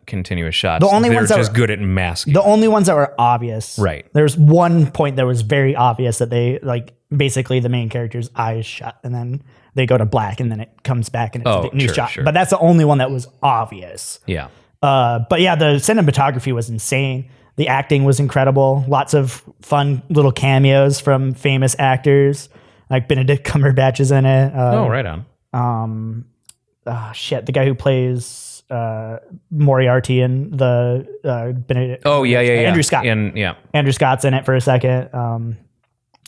[SPEAKER 3] continuous shots.
[SPEAKER 5] The only
[SPEAKER 3] They're
[SPEAKER 5] ones that
[SPEAKER 3] just
[SPEAKER 5] were-
[SPEAKER 3] good at masking.
[SPEAKER 5] The only ones that were obvious.
[SPEAKER 3] Right.
[SPEAKER 5] There's one point that was very obvious that they, like, basically the main character's eyes shut and then they go to black and then it comes back and it's a new shot.
[SPEAKER 3] Sure.
[SPEAKER 5] But that's the only one that was obvious.
[SPEAKER 3] Yeah.
[SPEAKER 5] But yeah, the cinematography was insane. The acting was incredible. Lots of fun little cameos from famous actors. Like Benedict Cumberbatch is in it.
[SPEAKER 3] Right on.
[SPEAKER 5] The guy who plays Moriarty in the Benedict.
[SPEAKER 3] Oh yeah.
[SPEAKER 5] Andrew Scott. Andrew Scott's in it for a second.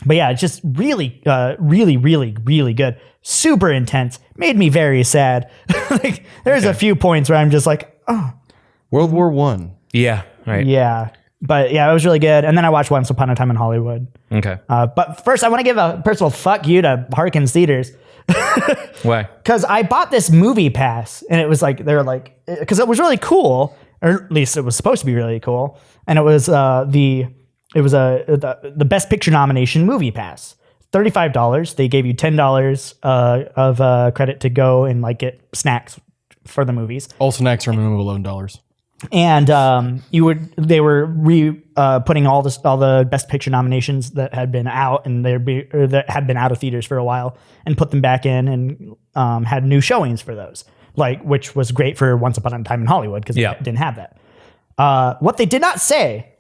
[SPEAKER 5] But yeah, it's just really, really, really, really good. Super intense. Made me very sad. Like, there's a few points where I'm just like, oh.
[SPEAKER 4] World War I.
[SPEAKER 3] Yeah. Right.
[SPEAKER 5] Yeah. But yeah, it was really good. And then I watched Once Upon a Time in Hollywood.
[SPEAKER 3] Okay.
[SPEAKER 5] But first, I want to give a personal fuck you to Harkins Theaters.
[SPEAKER 3] Why?
[SPEAKER 5] Because I bought this movie pass and it was like, they were like, because it was really cool, or at least it was supposed to be really cool. And it was the Best Picture nomination movie pass. $35. They gave you $10 of credit to go and like get snacks for the movies.
[SPEAKER 4] All snacks are a minimum of $11.
[SPEAKER 5] And they were putting all the Best Picture nominations that had been out and that had been out of theaters for a while and put them back in and had new showings for those, like, which was great for Once Upon a Time in Hollywood because it didn't have that. What they did not say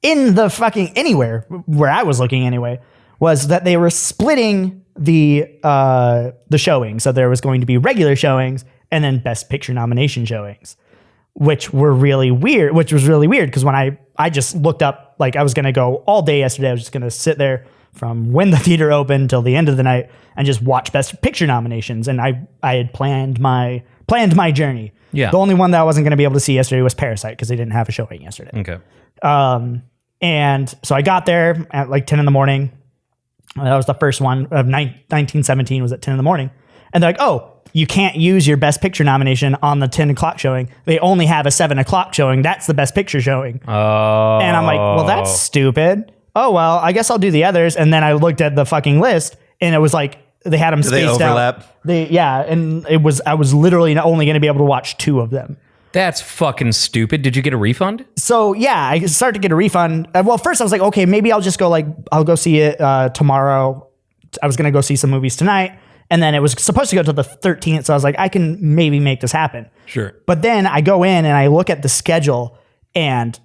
[SPEAKER 5] in the fucking anywhere where I was looking anyway was that they were splitting the showing, so there was going to be regular showings and then Best Picture nomination showings. Which was really weird because when I just looked up, like, I was going to go all day yesterday. I was just going to sit there from when the theater opened till the end of the night and just watch Best Picture nominations. And I had planned my journey.
[SPEAKER 3] Yeah.
[SPEAKER 5] The only one that I wasn't going to be able to see yesterday was Parasite because they didn't have a showing yesterday.
[SPEAKER 3] Okay.
[SPEAKER 5] And so I got there at like 10 in the morning. That was the first one of 1917 was at 10 in the morning. And they're like, oh, you can't use your Best Picture nomination on the 10 o'clock showing. They only have a 7 o'clock showing. That's the Best Picture showing.
[SPEAKER 3] Oh.
[SPEAKER 5] And I'm like, well, that's stupid oh, well, I guess I'll do the others. And then I looked at the fucking list and it was like, they had them
[SPEAKER 2] Do they
[SPEAKER 5] spaced
[SPEAKER 2] overlap?
[SPEAKER 5] out. And I was literally only going to be able to watch 2 of them.
[SPEAKER 3] That's fucking stupid. Did you get a refund?
[SPEAKER 5] So yeah, I started to get a refund. Well, first I was like, okay, maybe I'll just go I'll go see it tomorrow. I was going to go see some movies tonight. And then it was supposed to go to the 13th. So I was like, I can maybe make this happen.
[SPEAKER 3] Sure.
[SPEAKER 5] But then I go in and I look at the schedule and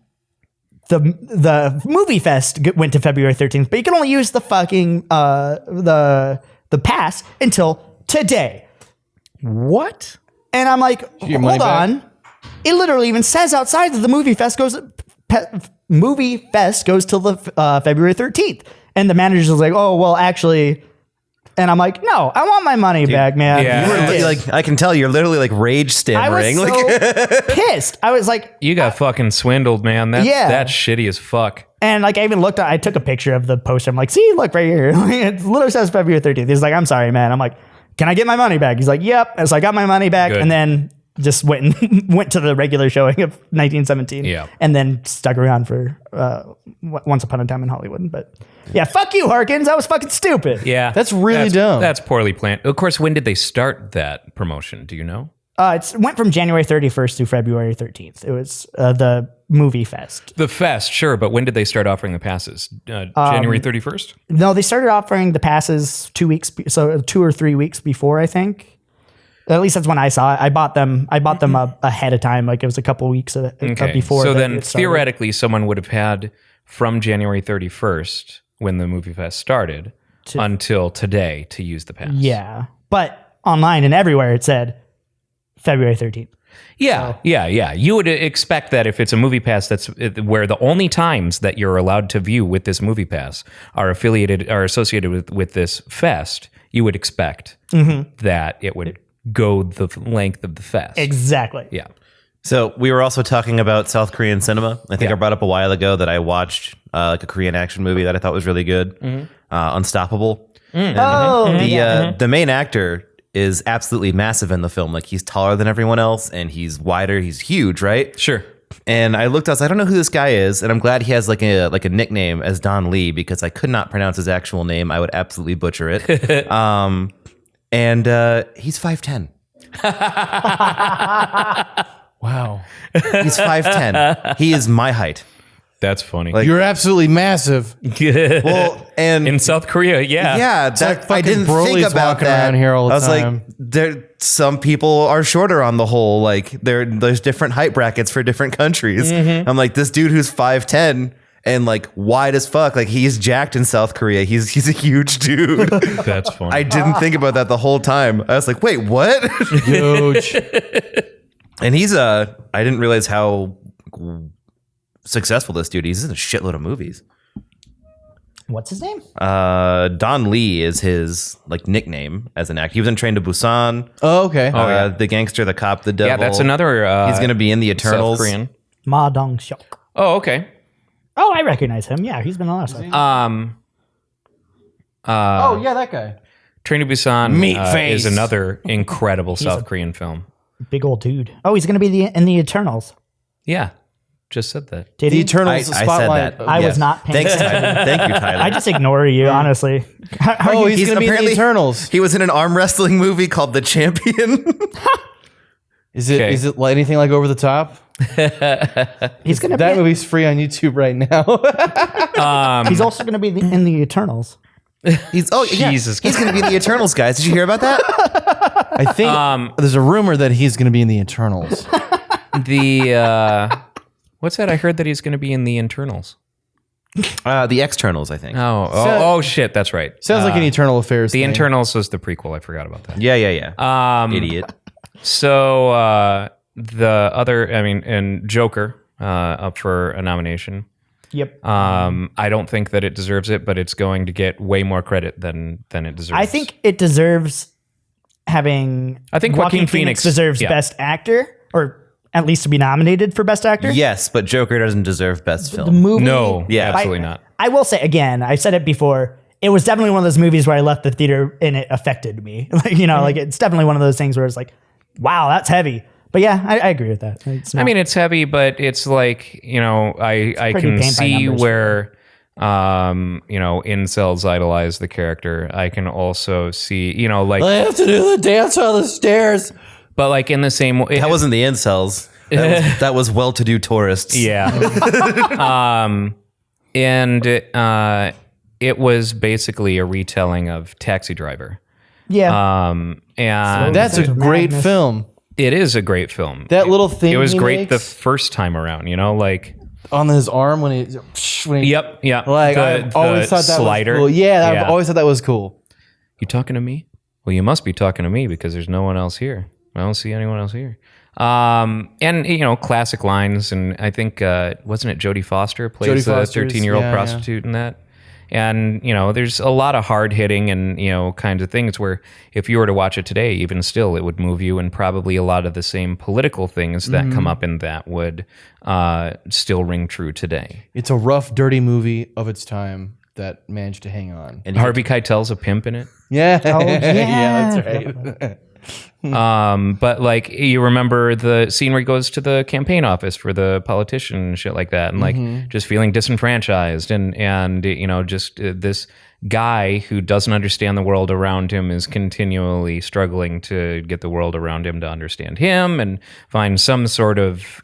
[SPEAKER 5] the movie fest went to February 13th, but you can only use the fucking, the pass until today.
[SPEAKER 3] What?
[SPEAKER 5] And I'm like, hold on. It literally even says outside that the movie fest goes till the February 13th. And the manager's like, oh, well, actually, and I'm like, no, I want my money back, man.
[SPEAKER 3] Yeah.
[SPEAKER 2] You were I can tell you're literally rage stammering.
[SPEAKER 5] I was so pissed. I was like,
[SPEAKER 3] You got fucking swindled, man. That's shitty as fuck.
[SPEAKER 5] and I even looked at, I took a picture of the poster. I'm like, see, look right here. It literally says February 13th. He's like, I'm sorry, man. I'm like, can I get my money back? He's like, yep. And so I got my money back.
[SPEAKER 3] Good.
[SPEAKER 5] And then just went to the regular showing of 1917.
[SPEAKER 3] Yeah.
[SPEAKER 5] And then stuck around for Once Upon a Time in Hollywood. But yeah, fuck you, Harkins. That was fucking stupid.
[SPEAKER 3] Yeah.
[SPEAKER 4] That's really dumb.
[SPEAKER 3] That's poorly planned. Of course, when did they start that promotion? Do you know?
[SPEAKER 5] It went from January 31st to February 13th. It was the movie fest.
[SPEAKER 3] The fest, sure. But when did they start offering the passes? January 31st?
[SPEAKER 5] No, they started offering the passes 2 weeks, so 2 or 3 weeks before, I think. At least that's when I saw it. I bought them ahead of time. Like it was a couple weeks before.
[SPEAKER 3] So
[SPEAKER 5] that
[SPEAKER 3] then
[SPEAKER 5] it started.
[SPEAKER 3] theoretically, someone would have had from January 31st, when the movie fest started, until today to use the pass.
[SPEAKER 5] Yeah. But online and everywhere it said February 13th.
[SPEAKER 3] Yeah, yeah. You would expect that if it's a movie pass that's where the only times that you're allowed to view with this movie pass are associated with this fest, you would expect that it would go the length of the fest.
[SPEAKER 5] Exactly.
[SPEAKER 3] Yeah.
[SPEAKER 2] So we were also talking about South Korean cinema. I think I brought up a while ago that I watched like a Korean action movie that I thought was really good, Unstoppable. The main actor is absolutely massive in the film. Like he's taller than everyone else, and he's wider. He's huge, right?
[SPEAKER 3] Sure.
[SPEAKER 2] And I looked, I was like, I don't know who this guy is, and I'm glad he has like a nickname as Don Lee because I could not pronounce his actual name. I would absolutely butcher it. And he's 5'10".
[SPEAKER 4] Wow.
[SPEAKER 2] He's 5'10". He is my height.
[SPEAKER 3] That's funny.
[SPEAKER 4] You're absolutely massive.
[SPEAKER 2] Well, and
[SPEAKER 3] in South Korea,
[SPEAKER 2] yeah,
[SPEAKER 4] like
[SPEAKER 2] I didn't
[SPEAKER 4] fucking
[SPEAKER 2] think
[SPEAKER 4] Broly's
[SPEAKER 2] about
[SPEAKER 4] walking
[SPEAKER 2] that.
[SPEAKER 4] around here all the
[SPEAKER 2] I was
[SPEAKER 4] time.
[SPEAKER 2] like, some people are shorter on the whole. Like there's different height brackets for different countries. I'm like, this dude who's 5'10" and like wide as fuck, like he's jacked in South Korea. He's a huge dude.
[SPEAKER 3] That's funny.
[SPEAKER 2] I didn't think about that the whole time. I was like, wait, what?
[SPEAKER 4] Huge.
[SPEAKER 2] And he's I didn't realize how successful this dude is. He's in a shitload of movies.
[SPEAKER 5] What's his name?
[SPEAKER 2] Don Lee is his like nickname as an actor. He was in Train to Busan.
[SPEAKER 4] Oh, okay.
[SPEAKER 2] The gangster, the cop, the devil.
[SPEAKER 3] yeah, that's another.
[SPEAKER 2] He's going to be in the Eternals.
[SPEAKER 3] South Korean.
[SPEAKER 5] Ma Dong-seok.
[SPEAKER 3] Oh, okay.
[SPEAKER 5] Oh, I recognize him. Yeah, he's been on the last one.
[SPEAKER 4] Oh, yeah, that guy.
[SPEAKER 3] Train to Busan
[SPEAKER 4] Meatface.
[SPEAKER 3] is another incredible South Korean film.
[SPEAKER 5] Big old dude. Oh, he's going to be in the Eternals.
[SPEAKER 3] Yeah, just said that.
[SPEAKER 5] Did
[SPEAKER 4] The
[SPEAKER 5] he?
[SPEAKER 4] Eternals
[SPEAKER 2] I
[SPEAKER 4] spotlight.
[SPEAKER 2] said that.
[SPEAKER 5] I was not paying
[SPEAKER 2] Thanks,
[SPEAKER 5] attention.
[SPEAKER 2] Tyler. Thank you, Tyler.
[SPEAKER 5] I just ignore you, honestly.
[SPEAKER 4] Oh, he's going to be in the
[SPEAKER 2] apparently-
[SPEAKER 4] Eternals.
[SPEAKER 2] He was in an arm wrestling movie called The Champion.
[SPEAKER 4] Is it
[SPEAKER 3] Okay.
[SPEAKER 4] is it like anything like Over the Top?
[SPEAKER 5] He's going to
[SPEAKER 4] That
[SPEAKER 5] be.
[SPEAKER 4] movie's free on YouTube right now.
[SPEAKER 5] He's also going to be in the Eternals.
[SPEAKER 2] He's
[SPEAKER 3] Jesus
[SPEAKER 2] He's going to be in the Eternals, guys. Did you hear about that?
[SPEAKER 4] I think there's a rumor that he's going to be in the Eternals.
[SPEAKER 3] The what's that? I heard that he's going to be in the Internals.
[SPEAKER 2] The Externals, I think.
[SPEAKER 3] Oh, shit, that's right.
[SPEAKER 4] Sounds like an Eternal Affairs
[SPEAKER 3] The
[SPEAKER 4] thing.
[SPEAKER 3] Internals was the prequel. I forgot about that.
[SPEAKER 2] Yeah. Idiot.
[SPEAKER 3] So the other, I mean, and Joker up for a nomination.
[SPEAKER 5] Yep.
[SPEAKER 3] I don't think that it deserves it, but it's going to get way more credit than it deserves.
[SPEAKER 5] I think it deserves having.
[SPEAKER 3] I think Joaquin Phoenix
[SPEAKER 5] deserves
[SPEAKER 3] yeah.
[SPEAKER 5] Best Actor, or at least to be nominated for Best Actor.
[SPEAKER 2] Yes, but Joker doesn't deserve Best
[SPEAKER 5] The
[SPEAKER 2] Film.
[SPEAKER 5] movie.
[SPEAKER 3] No,
[SPEAKER 2] Yeah.
[SPEAKER 3] absolutely not.
[SPEAKER 5] I will say again. I said it before. It was definitely one of those movies where I left the theater and it affected me. Like like it's definitely one of those things where it's like, wow, that's heavy. But yeah, I agree with that. It's
[SPEAKER 3] I
[SPEAKER 5] not-
[SPEAKER 3] mean, it's heavy, but it's like, I
[SPEAKER 5] pretty
[SPEAKER 3] can
[SPEAKER 5] paint by
[SPEAKER 3] see
[SPEAKER 5] numbers.
[SPEAKER 3] where incels idolize the character. I can also see, like
[SPEAKER 4] I have to do the dance on the stairs.
[SPEAKER 3] but like in the same way,
[SPEAKER 2] That wasn't the incels. That was well-to-do tourists.
[SPEAKER 3] yeah. And it was basically a retelling of Taxi Driver.
[SPEAKER 5] Yeah.
[SPEAKER 3] And
[SPEAKER 4] That's a great
[SPEAKER 5] Madness.
[SPEAKER 4] film.
[SPEAKER 3] it is a great film.
[SPEAKER 4] That little thing
[SPEAKER 3] It was
[SPEAKER 4] he
[SPEAKER 3] great the
[SPEAKER 4] makes
[SPEAKER 3] first time around, like.
[SPEAKER 4] on his arm when he
[SPEAKER 3] Yep, yeah.
[SPEAKER 4] like I've always thought that
[SPEAKER 3] slider.
[SPEAKER 4] was cool. Yeah, I've always thought that was cool.
[SPEAKER 3] You talking to me? Well, you must be talking to me because there's no one else here. I don't see anyone else here. And classic lines, and I think wasn't it Jodie Foster plays the 13-year-old prostitute in that? And there's a lot of hard hitting and kinds of things where if you were to watch it today, even still, it would move you, and probably a lot of the same political things that come up in that would still ring true today.
[SPEAKER 4] It's a rough, dirty movie of its time that managed to hang on.
[SPEAKER 2] And
[SPEAKER 3] Harvey Keitel's a pimp in it.
[SPEAKER 4] Yeah,
[SPEAKER 5] Oh, yeah.
[SPEAKER 4] yeah, that's right.
[SPEAKER 3] But like you remember the scene where he goes to the campaign office for the politician and shit like that, and like just feeling disenfranchised, and just this guy who doesn't understand the world around him is continually struggling to get the world around him to understand him and find some sort of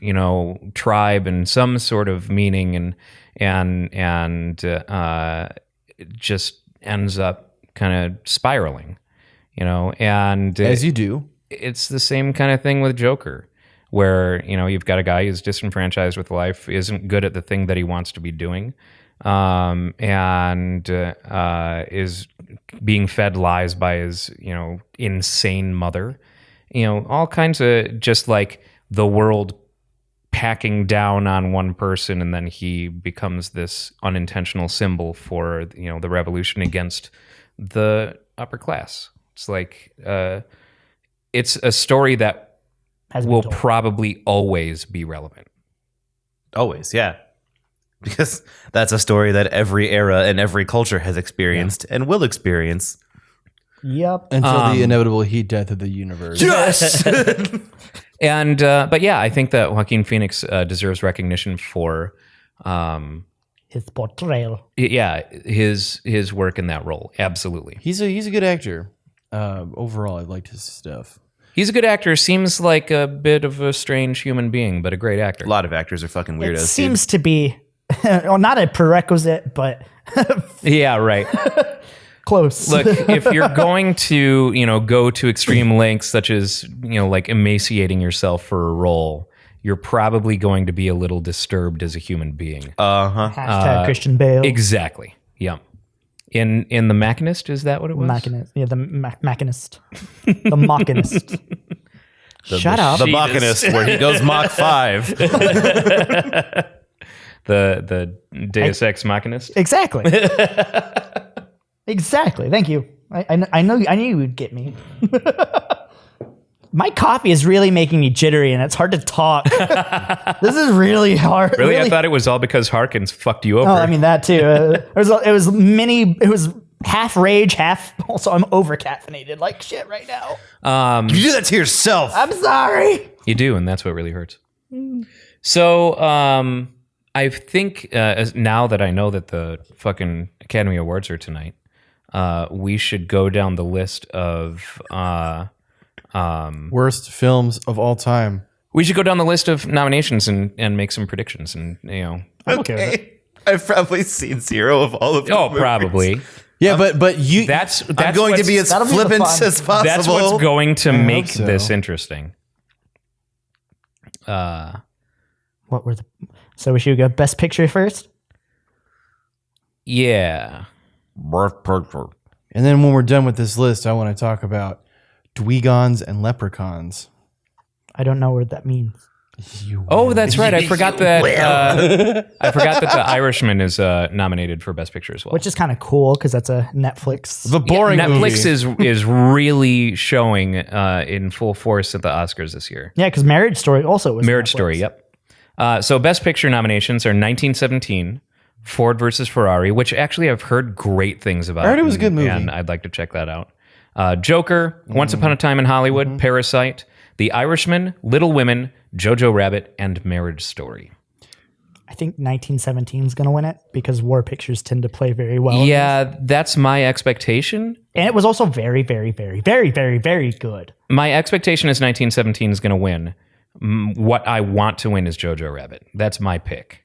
[SPEAKER 3] tribe and some sort of meaning, and just ends up kind of spiraling. And
[SPEAKER 4] As you do.
[SPEAKER 3] It's the same kind of thing with Joker, where, you've got a guy who's disenfranchised with life, isn't good at the thing that he wants to be doing, and is being fed lies by his, insane mother. All kinds of just like the world packing down on one person, and then he becomes this unintentional symbol for, the revolution against the upper class. It's like it's a story that will probably always be relevant.
[SPEAKER 2] Always, yeah. Because that's a story that every era and every culture has experienced and will experience.
[SPEAKER 5] Yep.
[SPEAKER 4] Until the inevitable heat death of the universe.
[SPEAKER 2] Yes!
[SPEAKER 3] And but yeah, I think that Joaquin Phoenix deserves recognition for
[SPEAKER 5] His portrayal.
[SPEAKER 3] his work in that role. Absolutely.
[SPEAKER 4] He's a good actor. Overall, I liked his stuff.
[SPEAKER 3] He's a good actor. Seems like a bit of a strange human being, but a great actor.
[SPEAKER 2] A lot of actors are fucking weirdos.
[SPEAKER 5] It seems to be, well, not a prerequisite, but
[SPEAKER 3] Yeah, right.
[SPEAKER 5] close.
[SPEAKER 3] Look, if you're going to, go to extreme lengths, such as, like emaciating yourself for a role, you're probably going to be a little disturbed as a human being.
[SPEAKER 5] Hashtag Christian Bale.
[SPEAKER 3] Exactly. Yeah. In The Machinist, is that what it was?
[SPEAKER 5] Machinist. Yeah, the Machinist. The Machinist. Shut up.
[SPEAKER 2] The Machinist, where he goes Mach 5.
[SPEAKER 3] The Deus Ex Machinist.
[SPEAKER 5] Exactly. Exactly. Thank you. I knew you would get me. My coffee is really making me jittery, and it's hard to talk. This is really hard.
[SPEAKER 3] Really? I thought it was all because Harkins fucked you over.
[SPEAKER 5] Oh, I mean that too. It was half rage, half. Also, I'm over caffeinated like shit right now.
[SPEAKER 2] You do that to yourself.
[SPEAKER 5] I'm sorry.
[SPEAKER 3] You do, and that's what really hurts. So, I think now that I know that the fucking Academy Awards are tonight, we should go down the list of
[SPEAKER 4] Worst films of all time.
[SPEAKER 3] we should go down the list of nominations and make some predictions, and
[SPEAKER 5] I'm okay with it.
[SPEAKER 2] I've probably seen zero of all of them.
[SPEAKER 3] Oh, probably.
[SPEAKER 4] Yeah, but you.
[SPEAKER 3] That's
[SPEAKER 2] I'm going to be as
[SPEAKER 5] that'll be the
[SPEAKER 2] flippant
[SPEAKER 5] fun.
[SPEAKER 2] as possible.
[SPEAKER 3] That's what's going to make
[SPEAKER 4] so.
[SPEAKER 3] this interesting.
[SPEAKER 5] What were the? So we should go best picture first.
[SPEAKER 3] Yeah.
[SPEAKER 4] And then when we're done with this list, I want to talk about Dweegons and Leprechauns.
[SPEAKER 5] I don't know what that means.
[SPEAKER 3] Oh, that's right. I forgot that. I forgot that The Irishman is nominated for Best Picture as well.
[SPEAKER 5] Which is kind of cool because that's a Netflix.
[SPEAKER 4] The boring
[SPEAKER 3] Netflix
[SPEAKER 4] movie.
[SPEAKER 3] is really showing in full force at the Oscars this year.
[SPEAKER 5] Yeah, because Marriage Story also was
[SPEAKER 3] Marriage
[SPEAKER 5] Netflix.
[SPEAKER 3] Story. Yep. So Best Picture nominations are 1917, Ford versus Ferrari, which actually I've heard great things about.
[SPEAKER 4] I heard it was a good movie.
[SPEAKER 3] and I'd like to check that out. Joker, Once Upon a Time in Hollywood, Parasite, The Irishman, Little Women, Jojo Rabbit, and Marriage Story.
[SPEAKER 5] I think 1917 is going to win it because war pictures tend to play very well.
[SPEAKER 3] Yeah, that's my expectation.
[SPEAKER 5] And it was also very, very, very, very, very, very good.
[SPEAKER 3] My expectation is 1917 is going to win. What I want to win is Jojo Rabbit. That's my pick.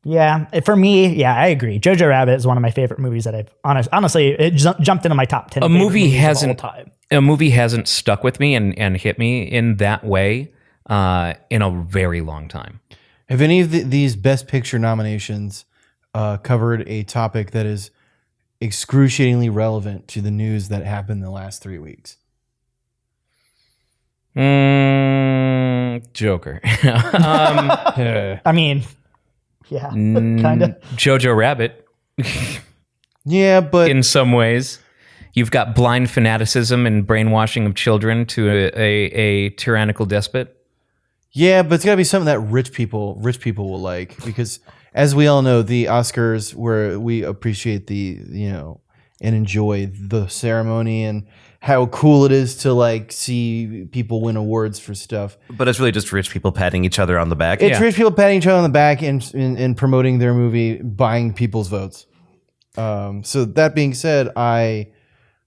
[SPEAKER 5] Yeah, for me, yeah, I agree. Jojo Rabbit is one of my favorite movies that I've honestly it jumped into my top 10.
[SPEAKER 3] A movie hasn't
[SPEAKER 5] time.
[SPEAKER 3] A movie hasn't stuck with me and hit me in that way in a very long time.
[SPEAKER 4] Have any of these Best Picture nominations covered a topic that is excruciatingly relevant to the news that happened in the last 3 weeks?
[SPEAKER 3] Joker.
[SPEAKER 5] I mean, yeah, kind of.
[SPEAKER 3] Jojo Rabbit.
[SPEAKER 4] Yeah, but
[SPEAKER 3] in some ways, you've got blind fanaticism and brainwashing of children to a tyrannical despot.
[SPEAKER 4] Yeah, but it's got to be something that rich people will like, because as we all know, the Oscars, where we appreciate and enjoy the ceremony and how cool it is to like see people win awards for stuff.
[SPEAKER 2] But it's really just rich people patting each other on the back.
[SPEAKER 4] It's rich people patting each other on the back and promoting their movie, buying people's votes. So that being said, I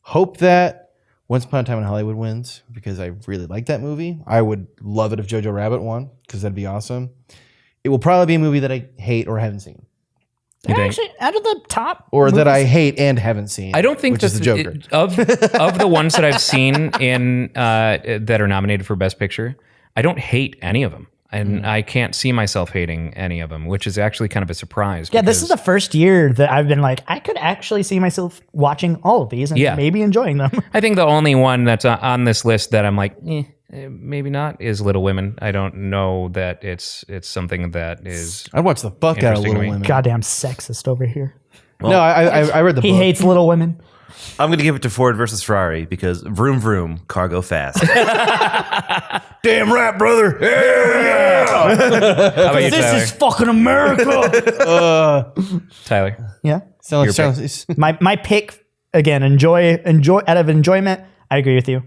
[SPEAKER 4] hope that Once Upon a Time in Hollywood wins, because I really like that movie. I would love it if Jojo Rabbit won, because that'd be awesome. It will probably be a movie that I hate or haven't seen.
[SPEAKER 5] Actually, out of the top,
[SPEAKER 4] or that I hate and haven't seen.
[SPEAKER 3] I don't think
[SPEAKER 4] which is the Joker.
[SPEAKER 3] Of the ones that I've seen in that are nominated for Best Picture, I don't hate any of them, and I can't see myself hating any of them, which is actually kind of a surprise.
[SPEAKER 5] Yeah, this is the first year that I've been like, I could actually see myself watching all of these and maybe enjoying them.
[SPEAKER 3] I think the only one that's on this list that I'm like, maybe not, is Little Women. I don't know that it's something that is.
[SPEAKER 4] I'd watch the fuck out of Little Women.
[SPEAKER 5] Goddamn sexist over here.
[SPEAKER 4] Well, no, I read the book.
[SPEAKER 5] He hates Little Women.
[SPEAKER 2] I'm going to give it to Ford versus Ferrari because vroom vroom, cargo fast.
[SPEAKER 4] Damn right, brother.
[SPEAKER 3] Yeah. How about you,
[SPEAKER 5] This
[SPEAKER 3] Tyler?
[SPEAKER 5] is fucking America.
[SPEAKER 3] Tyler.
[SPEAKER 5] Yeah.
[SPEAKER 4] My
[SPEAKER 5] pick again. Enjoy out of enjoyment. I agree with you.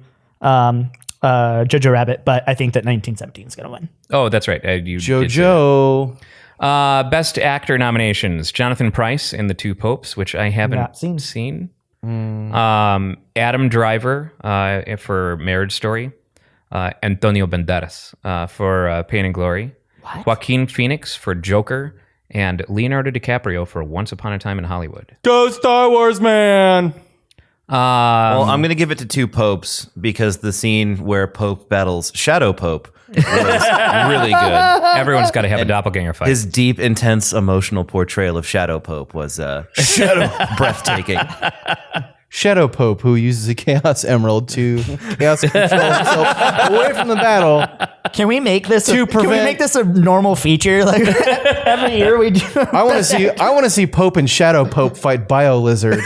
[SPEAKER 5] Jojo Rabbit, but I think that 1917 is going to win.
[SPEAKER 3] Oh, that's right.
[SPEAKER 4] Jojo.
[SPEAKER 3] Best actor nominations: Jonathan Pryce in The Two Popes, which I haven't seen. Adam Driver for Marriage Story. Antonio Banderas for Pain and Glory.
[SPEAKER 5] What?
[SPEAKER 3] Joaquin Phoenix for Joker. And Leonardo DiCaprio for Once Upon a Time in Hollywood.
[SPEAKER 4] Go Star Wars, man!
[SPEAKER 2] Well, I'm going to give it to Two Popes because the scene where Pope battles Shadow Pope was really good.
[SPEAKER 3] Everyone's got to have a doppelganger fight.
[SPEAKER 2] His deep, intense, emotional portrayal of Shadow Pope was breathtaking.
[SPEAKER 4] Shadow Pope, who uses a Chaos Emerald to chaos control himself away from the battle.
[SPEAKER 5] Can we make this?
[SPEAKER 4] Can we
[SPEAKER 5] make this a normal feature? Like every year we do.
[SPEAKER 4] I want to see Pope and Shadow Pope fight Bio Lizard.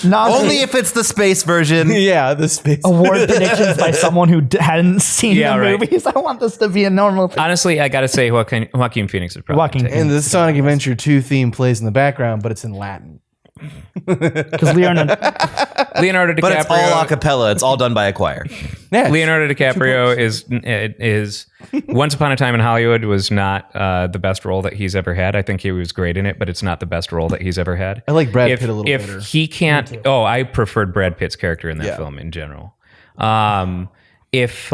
[SPEAKER 2] Only if it's the space version.
[SPEAKER 4] Yeah, the space
[SPEAKER 5] award predictions by someone who hadn't seen the
[SPEAKER 3] right.
[SPEAKER 5] movies. I want this to be a normal thing.
[SPEAKER 3] Honestly, I got to say Joaquin Phoenix is probably
[SPEAKER 4] And the Sonic Adventure 2 theme plays in the background, but it's in Latin.
[SPEAKER 5] Because Leonardo DiCaprio,
[SPEAKER 2] but it's all a cappella. It's all done by a choir.
[SPEAKER 3] Yeah, Leonardo DiCaprio is Once Upon a Time in Hollywood was not the best role that he's ever had. I think he was great in it, but it's not the best role that he's ever had.
[SPEAKER 4] I like Brad Pitt a little
[SPEAKER 3] better.
[SPEAKER 4] If
[SPEAKER 3] he can't, I preferred Brad Pitt's character in that film in general. If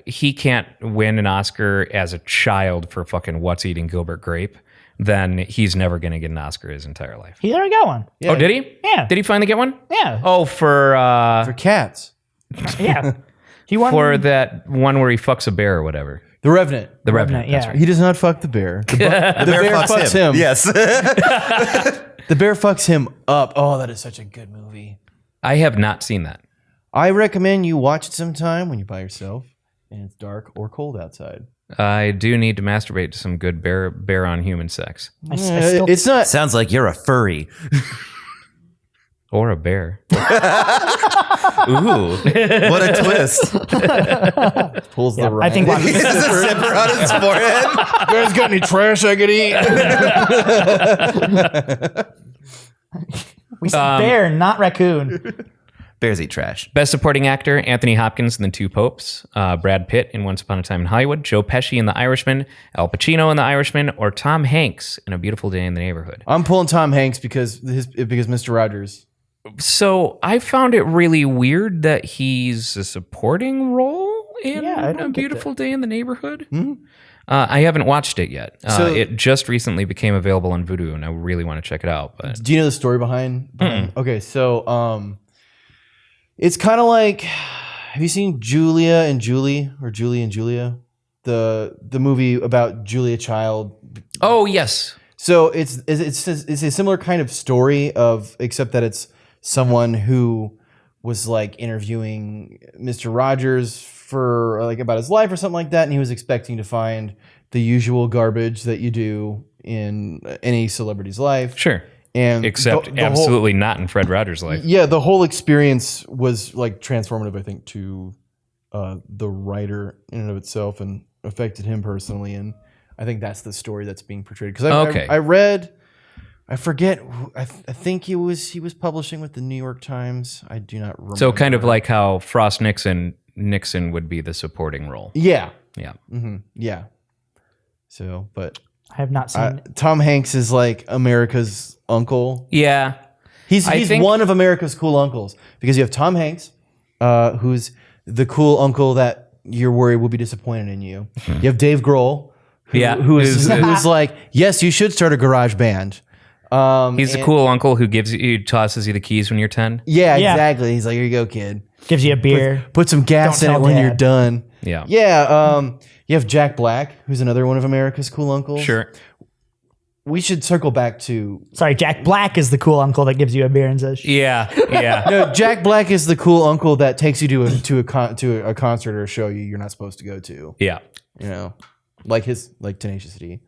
[SPEAKER 3] he can't win an Oscar as a child for fucking What's Eating Gilbert Grape, then he's never going to get an Oscar his entire life.
[SPEAKER 5] He already got one.
[SPEAKER 3] Yeah. Oh, did he?
[SPEAKER 5] Yeah.
[SPEAKER 3] Did he finally get one?
[SPEAKER 5] Yeah.
[SPEAKER 3] Oh, for
[SPEAKER 4] Cats.
[SPEAKER 5] Yeah. He won
[SPEAKER 3] for that one where he fucks a bear or whatever.
[SPEAKER 4] The Revenant.
[SPEAKER 3] The Revenant.
[SPEAKER 5] Yeah.
[SPEAKER 3] That's right.
[SPEAKER 4] He does not fuck the bear. The bear fucks him.
[SPEAKER 2] Yes.
[SPEAKER 4] The bear fucks him up. Oh, that is such a good movie.
[SPEAKER 3] I have not seen that.
[SPEAKER 4] I recommend you watch it sometime when you're by yourself and it's dark or cold outside.
[SPEAKER 3] I do need to masturbate to some good bear on human sex.
[SPEAKER 4] It's not.
[SPEAKER 2] Sounds like you're a furry.
[SPEAKER 3] Or a bear.
[SPEAKER 2] Ooh, what a twist.
[SPEAKER 4] Pulls the right.
[SPEAKER 5] I think
[SPEAKER 2] He has a zipper on his forehead.
[SPEAKER 4] You guys got any trash I could eat?
[SPEAKER 5] We said bear, not raccoon.
[SPEAKER 2] Bears eat trash.
[SPEAKER 3] Best Supporting Actor, Anthony Hopkins in The Two Popes, Brad Pitt in Once Upon a Time in Hollywood, Joe Pesci in The Irishman, Al Pacino in The Irishman, or Tom Hanks in A Beautiful Day in the Neighborhood.
[SPEAKER 4] I'm pulling Tom Hanks because Mr. Rogers.
[SPEAKER 3] So I found it really weird that he's a supporting role in A Beautiful Day in the Neighborhood.
[SPEAKER 4] Mm-hmm.
[SPEAKER 3] I haven't watched it yet.
[SPEAKER 4] So-
[SPEAKER 3] it just recently became available on Vudu, and I really want to check it out. But
[SPEAKER 4] Do you know the story behind? Okay, so it's kind of like, have you seen Julia and Julie or Julie and Julia, the movie about Julia Child?
[SPEAKER 3] oh yes,
[SPEAKER 4] So it's a similar kind of story except that it's someone who was like interviewing Mr. Rogers for like about his life or something like that, and he was expecting to find the usual garbage that you do in any celebrity's life.
[SPEAKER 3] sure.
[SPEAKER 4] And
[SPEAKER 3] Except
[SPEAKER 4] the whole-
[SPEAKER 3] absolutely not in Fred Rogers' life.
[SPEAKER 4] yeah, the whole experience was like transformative, I think, to the writer in and of itself, and affected him personally. And I think that's the story that's being portrayed. Because I read, I forget, I think he was publishing with the New York Times. I do not remember.
[SPEAKER 3] So kind of like how Frost Nixon would be the supporting role.
[SPEAKER 4] Yeah.
[SPEAKER 3] Yeah.
[SPEAKER 4] Mm-hmm. Yeah. So, but
[SPEAKER 5] I have not seen it.
[SPEAKER 4] Tom Hanks is like America's uncle.
[SPEAKER 3] Yeah.
[SPEAKER 4] He's
[SPEAKER 3] think-
[SPEAKER 4] one of America's cool uncles, because you have Tom Hanks, who's the cool uncle that you're worried will be disappointed in you. You have Dave Grohl, who's like, yes, you should start a garage band.
[SPEAKER 3] He's the cool uncle who tosses you the keys when you're 10.
[SPEAKER 4] Yeah,
[SPEAKER 5] Yeah.
[SPEAKER 4] exactly. He's like, here you go, kid.
[SPEAKER 5] Gives you a beer.
[SPEAKER 4] Put some gas
[SPEAKER 5] Don't
[SPEAKER 4] in it
[SPEAKER 5] tell
[SPEAKER 4] when
[SPEAKER 5] Dad.
[SPEAKER 4] you're done.
[SPEAKER 3] Yeah.
[SPEAKER 4] Yeah. You have Jack Black, who's another one of America's cool uncles.
[SPEAKER 3] Sure.
[SPEAKER 4] We should circle back to
[SPEAKER 5] Sorry, Jack Black is the cool uncle that gives you a beer and says,
[SPEAKER 3] Yeah. Yeah.
[SPEAKER 4] no. Jack Black is the cool uncle that takes you to a concert or a show you're not supposed to go to.
[SPEAKER 3] Yeah.
[SPEAKER 4] You know, like Tenacious D.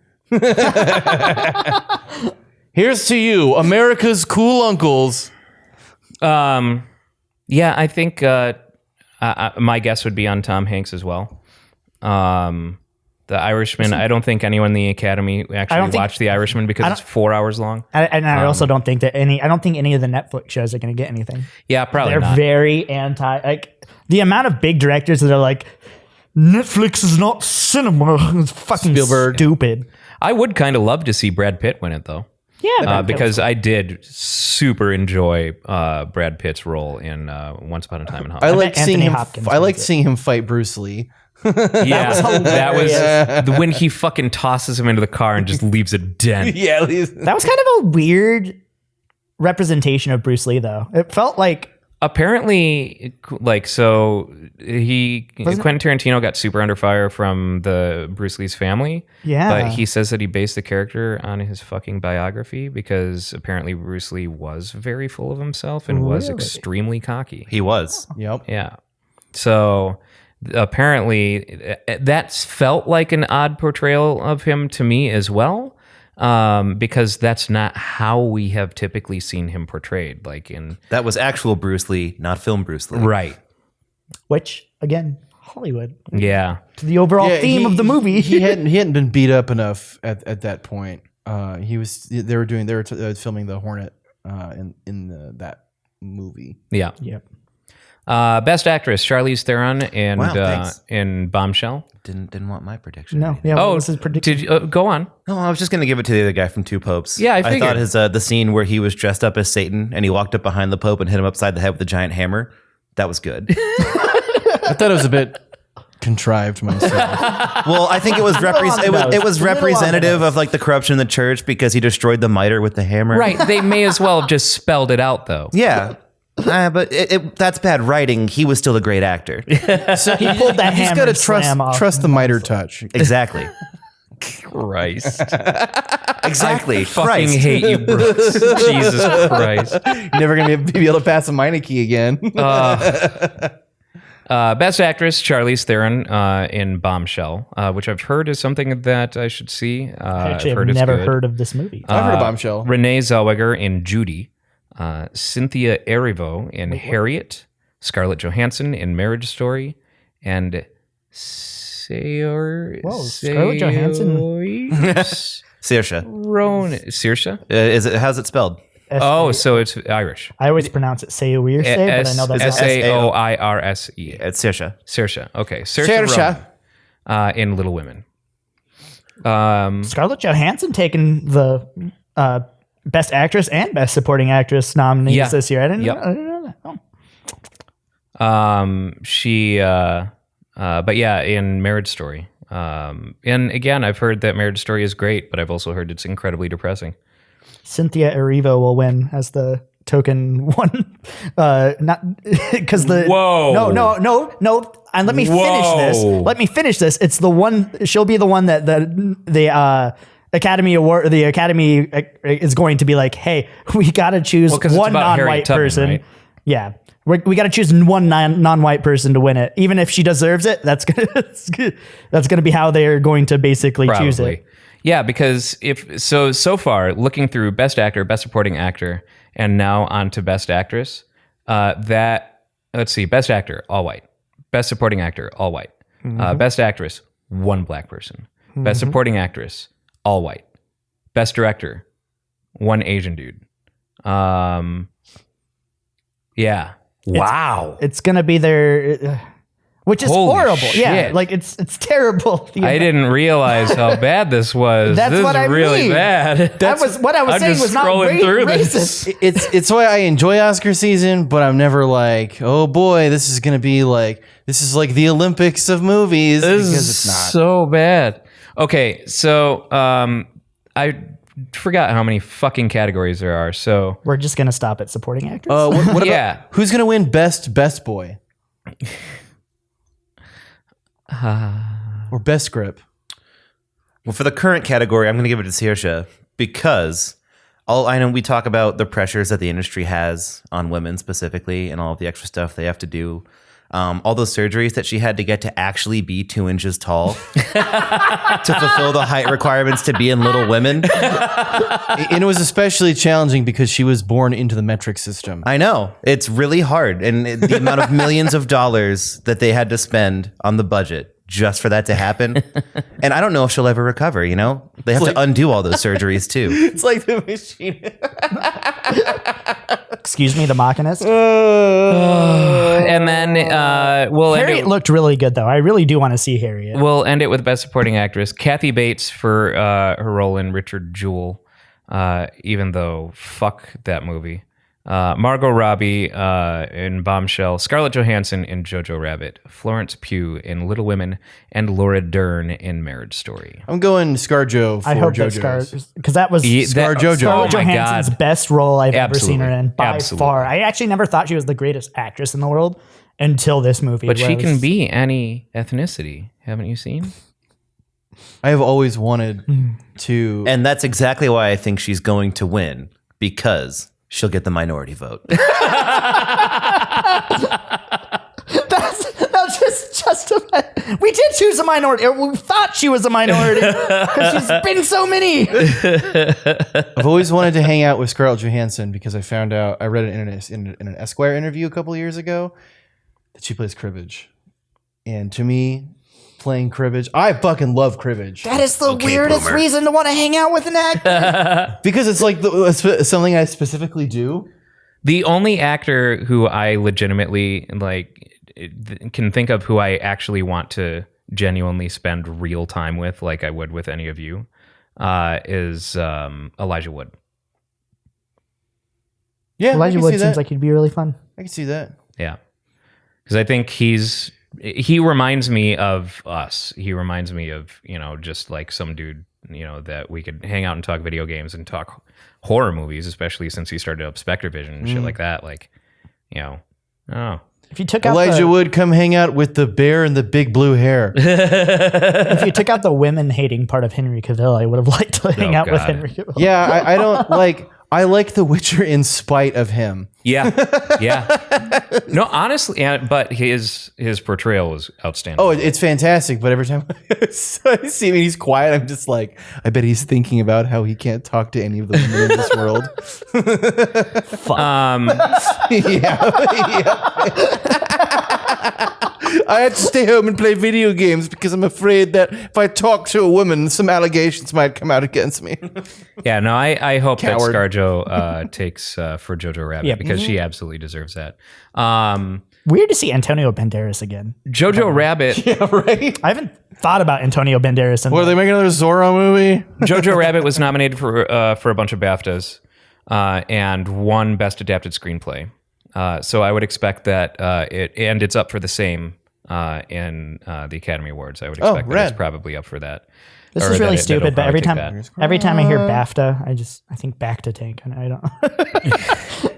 [SPEAKER 4] Here's to you, America's cool uncles.
[SPEAKER 3] Yeah, I think my guess would be on Tom Hanks as well. The Irishman, I don't think anyone in the Academy actually watched The Irishman because it's 4 hours long.
[SPEAKER 5] I also don't think that I don't think any of the Netflix shows are going to get anything.
[SPEAKER 3] Yeah, probably
[SPEAKER 5] They're
[SPEAKER 3] not.
[SPEAKER 5] very anti, like the amount of big directors that are like, Netflix is not cinema. It's fucking
[SPEAKER 4] Spielberg.
[SPEAKER 5] stupid.
[SPEAKER 3] I would kind of love to see Brad Pitt win it, though.
[SPEAKER 5] Yeah,
[SPEAKER 3] Because I did super enjoy Brad Pitt's role in Once Upon a Time in
[SPEAKER 4] I
[SPEAKER 3] Hollywood.
[SPEAKER 4] like seeing
[SPEAKER 5] Anthony
[SPEAKER 4] him.
[SPEAKER 5] Hopkins
[SPEAKER 4] I like
[SPEAKER 5] wins it.
[SPEAKER 4] seeing him fight Bruce Lee.
[SPEAKER 3] That was when he fucking tosses him into the car and just leaves a dent.
[SPEAKER 4] Yeah,
[SPEAKER 5] that was kind of a weird representation of Bruce Lee, though. It felt like
[SPEAKER 3] Apparently, like, so Quentin Tarantino got super under fire from the Bruce Lee's family.
[SPEAKER 5] Yeah.
[SPEAKER 3] But he says that he based the character on his fucking biography because apparently Bruce Lee was very full of himself and was
[SPEAKER 5] Really?
[SPEAKER 3] extremely cocky.
[SPEAKER 2] He was.
[SPEAKER 4] Yep.
[SPEAKER 3] Yeah. So apparently that felt like an odd portrayal of him to me as well. Because that's not how we have typically seen him portrayed. Like in
[SPEAKER 2] That was actual Bruce Lee, not film Bruce Lee.
[SPEAKER 3] right.
[SPEAKER 5] which again, Hollywood.
[SPEAKER 3] Yeah.
[SPEAKER 5] To the overall theme of the movie.
[SPEAKER 4] he hadn't been beat up enough at that point. They were filming the Hornet in that movie.
[SPEAKER 3] Yeah.
[SPEAKER 5] Yep.
[SPEAKER 3] Best actress Charlize Theron and
[SPEAKER 2] Wow, thanks.
[SPEAKER 3] in Bombshell.
[SPEAKER 2] Didn't want my prediction.
[SPEAKER 5] No. Yeah.
[SPEAKER 3] Oh,
[SPEAKER 5] this is predicted.
[SPEAKER 3] did you, go on?
[SPEAKER 2] No, I was just going to give it to the other guy from Two Popes.
[SPEAKER 3] Yeah, I
[SPEAKER 2] thought
[SPEAKER 3] figured.
[SPEAKER 2] his the scene where he was dressed up as Satan and he walked up behind the Pope and hit him upside the head with a giant hammer. That was good.
[SPEAKER 4] I thought it was a bit contrived myself.
[SPEAKER 2] Well, I think it was it was
[SPEAKER 5] Little on the
[SPEAKER 2] representative of like the corruption in the church because he destroyed the mitre with the hammer.
[SPEAKER 3] Right. They may as well have just spelled it out, though.
[SPEAKER 2] Yeah. But that's bad writing. He was still a great actor.
[SPEAKER 4] So
[SPEAKER 5] He pulled that
[SPEAKER 4] you just
[SPEAKER 5] hammer
[SPEAKER 4] got to
[SPEAKER 5] and slam off.
[SPEAKER 4] trust the miter touch.
[SPEAKER 2] Exactly.
[SPEAKER 3] Christ.
[SPEAKER 2] Exactly.
[SPEAKER 3] Fucking
[SPEAKER 2] Christ.
[SPEAKER 3] hate you, Brooks. Jesus Christ.
[SPEAKER 4] You're never gonna be able to pass a Meineke again.
[SPEAKER 3] Best actress Charlize Theron in Bombshell, which I've heard is something that I should see.
[SPEAKER 5] Actually, I've
[SPEAKER 3] it's
[SPEAKER 5] never
[SPEAKER 3] good.
[SPEAKER 5] heard of this movie.
[SPEAKER 4] I've heard of Bombshell.
[SPEAKER 3] Renee Zellweger in Judy, Cynthia Erivo in Harriet, Scarlett Johansson in Marriage Story, and
[SPEAKER 5] Whoa, Scarlett Johansson.
[SPEAKER 2] Saoirse.
[SPEAKER 3] Saoirse?
[SPEAKER 2] How's it spelled?
[SPEAKER 3] Oh, so it's Irish.
[SPEAKER 5] I always pronounce it Saoirse, but I know that's not
[SPEAKER 3] Saoirse.
[SPEAKER 2] It's Saoirse.
[SPEAKER 3] Saoirse. Okay. Saoirse Ronan, in Little Women.
[SPEAKER 5] Scarlett Johansson taking the Best Actress and Best Supporting Actress nominees this year. I didn't know that.
[SPEAKER 3] But yeah, in Marriage Story. And again, I've heard that Marriage Story is great, but I've also heard it's incredibly depressing.
[SPEAKER 5] Cynthia Erivo will win as the token one. Not because the no. And let me finish this. Let me finish this. It's the one. She'll be the one that the Academy Award. The Academy is going to be like, hey, we got to choose one non-white person. Right? Yeah. We got to choose one non-white person to win it, even if she deserves it. That's gonna be how they're going to basically choose it.
[SPEAKER 3] Yeah, because so far looking through Best Actor, Best Supporting Actor, and now on to Best Actress. Let's see, Best Actor all white, Best Supporting Actor all white, Best Actress one black person, Best Supporting Actress all white, Best Director one Asian dude. Yeah. Wow.
[SPEAKER 5] It's going to be their, which is horrible. Shit. Yeah. Like it's terrible.
[SPEAKER 3] I didn't realize how bad this was.
[SPEAKER 5] That's
[SPEAKER 3] this
[SPEAKER 5] what I
[SPEAKER 3] really
[SPEAKER 5] mean.
[SPEAKER 3] Bad.
[SPEAKER 5] That was what I was saying was not racist.
[SPEAKER 4] It's why I enjoy Oscar season, but I'm never like, oh boy, this is like the Olympics of movies, because it's not
[SPEAKER 3] so bad. Okay. So, I forgot how many fucking categories there are. So
[SPEAKER 5] we're just gonna stop at supporting actors.
[SPEAKER 4] What about who's gonna win best boy or best grip?
[SPEAKER 2] Well, for the current category, I'm going to give it to Saoirse because I know we talk about the pressures that the industry has on women specifically, and all of the extra stuff they have to do. All those surgeries that she had to get to actually be 2 inches tall to fulfill the height requirements to be in Little Women.
[SPEAKER 4] And it was especially challenging because she was born into the metric system.
[SPEAKER 2] I know. It's really hard. And the amount of millions of dollars that they had to spend on the budget just for that to happen. And I don't know if she'll ever recover, you know? They have to undo all those surgeries too.
[SPEAKER 4] It's like the machine.
[SPEAKER 5] Excuse me, the machinist.
[SPEAKER 3] And then
[SPEAKER 5] Harriet looked really good, though. I really do want to see Harriet.
[SPEAKER 3] We'll end it with Best Supporting Actress. Kathy Bates for her role in Richard Jewell, even though fuck that movie. Margot Robbie in Bombshell, Scarlett Johansson in Jojo Rabbit, Florence Pugh in Little Women, and Laura Dern in Marriage Story.
[SPEAKER 4] I'm going ScarJo for
[SPEAKER 5] I hope
[SPEAKER 4] JoJo's.
[SPEAKER 5] Because that was
[SPEAKER 4] ScarJoJo.
[SPEAKER 5] Scarlett Johansson's best role I've ever seen her in by
[SPEAKER 3] Absolutely.
[SPEAKER 5] far. I actually never thought she was the greatest actress in the world until this movie.
[SPEAKER 3] But she can be any ethnicity. Haven't you seen?
[SPEAKER 4] I have always wanted to.
[SPEAKER 2] And that's exactly why I think she's going to win, because she'll get the minority vote.
[SPEAKER 5] That's just justified. We did choose a minority. We thought she was a minority because she's been so many.
[SPEAKER 4] I've always wanted to hang out with Scarlett Johansson because I found out, I read it in an Esquire interview a couple of years ago, that she plays cribbage. And to me, playing cribbage, I fucking love cribbage.
[SPEAKER 5] That is the weirdest reason to want to hang out with an actor.
[SPEAKER 4] Because it's like something I specifically do.
[SPEAKER 3] The only actor who I legitimately can think of who I actually want to genuinely spend real time with, like I would with any of you, is Elijah Wood.
[SPEAKER 4] Yeah,
[SPEAKER 5] Elijah Wood seems like he'd be really fun.
[SPEAKER 4] I can see that.
[SPEAKER 3] Yeah, because I think he reminds me of us. He reminds me of, just like some dude, that we could hang out and talk video games and talk horror movies, especially since he started up Spectre Vision and shit like that.
[SPEAKER 5] If you took out
[SPEAKER 4] Elijah Wood, come hang out with the bear and the big blue hair.
[SPEAKER 5] If you took out the women hating part of Henry Cavill, I would have liked to hang out with Henry Cavill.
[SPEAKER 4] Yeah, I don't like. I like The Witcher in spite of him.
[SPEAKER 3] Yeah. No, honestly, but his portrayal was outstanding.
[SPEAKER 4] Oh, it's fantastic. But every time I see him and he's quiet, I'm just like, I bet he's thinking about how he can't talk to any of the women in this world. I had to stay home and play video games because I'm afraid that if I talk to a woman, some allegations might come out against me.
[SPEAKER 3] Yeah, no, I hope
[SPEAKER 4] Coward.
[SPEAKER 3] that ScarJo takes for Jojo Rabbit
[SPEAKER 5] Yep.
[SPEAKER 3] because she absolutely deserves that.
[SPEAKER 5] Weird to see Antonio Banderas again.
[SPEAKER 3] Jojo Rabbit.
[SPEAKER 4] Yeah, right?
[SPEAKER 5] I haven't thought about Antonio Banderas.
[SPEAKER 4] What, are they making another Zorro movie?
[SPEAKER 3] Jojo Rabbit was nominated for a bunch of BAFTAs and won Best Adapted Screenplay. So I would expect that it's up for the same in the Academy Awards. I would expect that
[SPEAKER 4] rad.
[SPEAKER 3] it's probably up for that.
[SPEAKER 5] This
[SPEAKER 3] Or
[SPEAKER 5] is really
[SPEAKER 3] that it'll
[SPEAKER 5] stupid, but
[SPEAKER 3] probably
[SPEAKER 5] every
[SPEAKER 3] take
[SPEAKER 5] time I hear BAFTA, I think back to Tank, and I don't.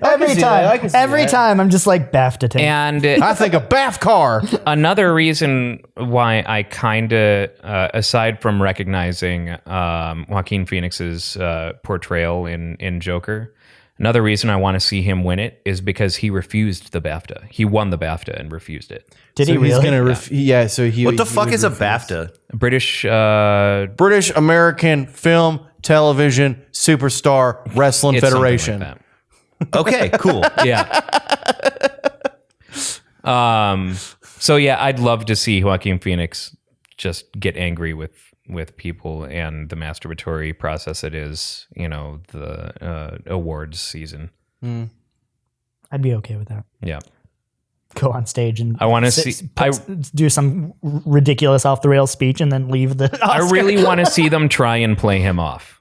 [SPEAKER 4] I can see
[SPEAKER 5] every
[SPEAKER 4] that.
[SPEAKER 5] time I'm just like BAFTA Tank.
[SPEAKER 3] And
[SPEAKER 4] I think a bath car.
[SPEAKER 3] another reason why I kind of, aside from recognizing Joaquin Phoenix's portrayal in Joker, another reason I want to see him win it is because he refused the BAFTA. He won the BAFTA and refused it.
[SPEAKER 5] Did he
[SPEAKER 4] So he's
[SPEAKER 5] really?
[SPEAKER 4] gonna so he.
[SPEAKER 2] What the
[SPEAKER 4] he
[SPEAKER 2] fuck
[SPEAKER 4] would
[SPEAKER 2] is a
[SPEAKER 4] refuse.
[SPEAKER 2] BAFTA?
[SPEAKER 3] British,
[SPEAKER 4] British American Film Television Superstar Wrestling
[SPEAKER 3] it's something
[SPEAKER 4] Federation.
[SPEAKER 3] like
[SPEAKER 2] Okay, cool.
[SPEAKER 3] that. Yeah. So yeah, I'd love to see Joaquin Phoenix just get angry with people and the masturbatory process that is, the awards season.
[SPEAKER 5] I'd be okay with that.
[SPEAKER 3] Yeah.
[SPEAKER 5] Go on stage and
[SPEAKER 3] I wanna see-
[SPEAKER 5] do some ridiculous off the rails speech and then leave the.
[SPEAKER 3] I
[SPEAKER 5] Oscar.
[SPEAKER 3] really want to see them try and play him off.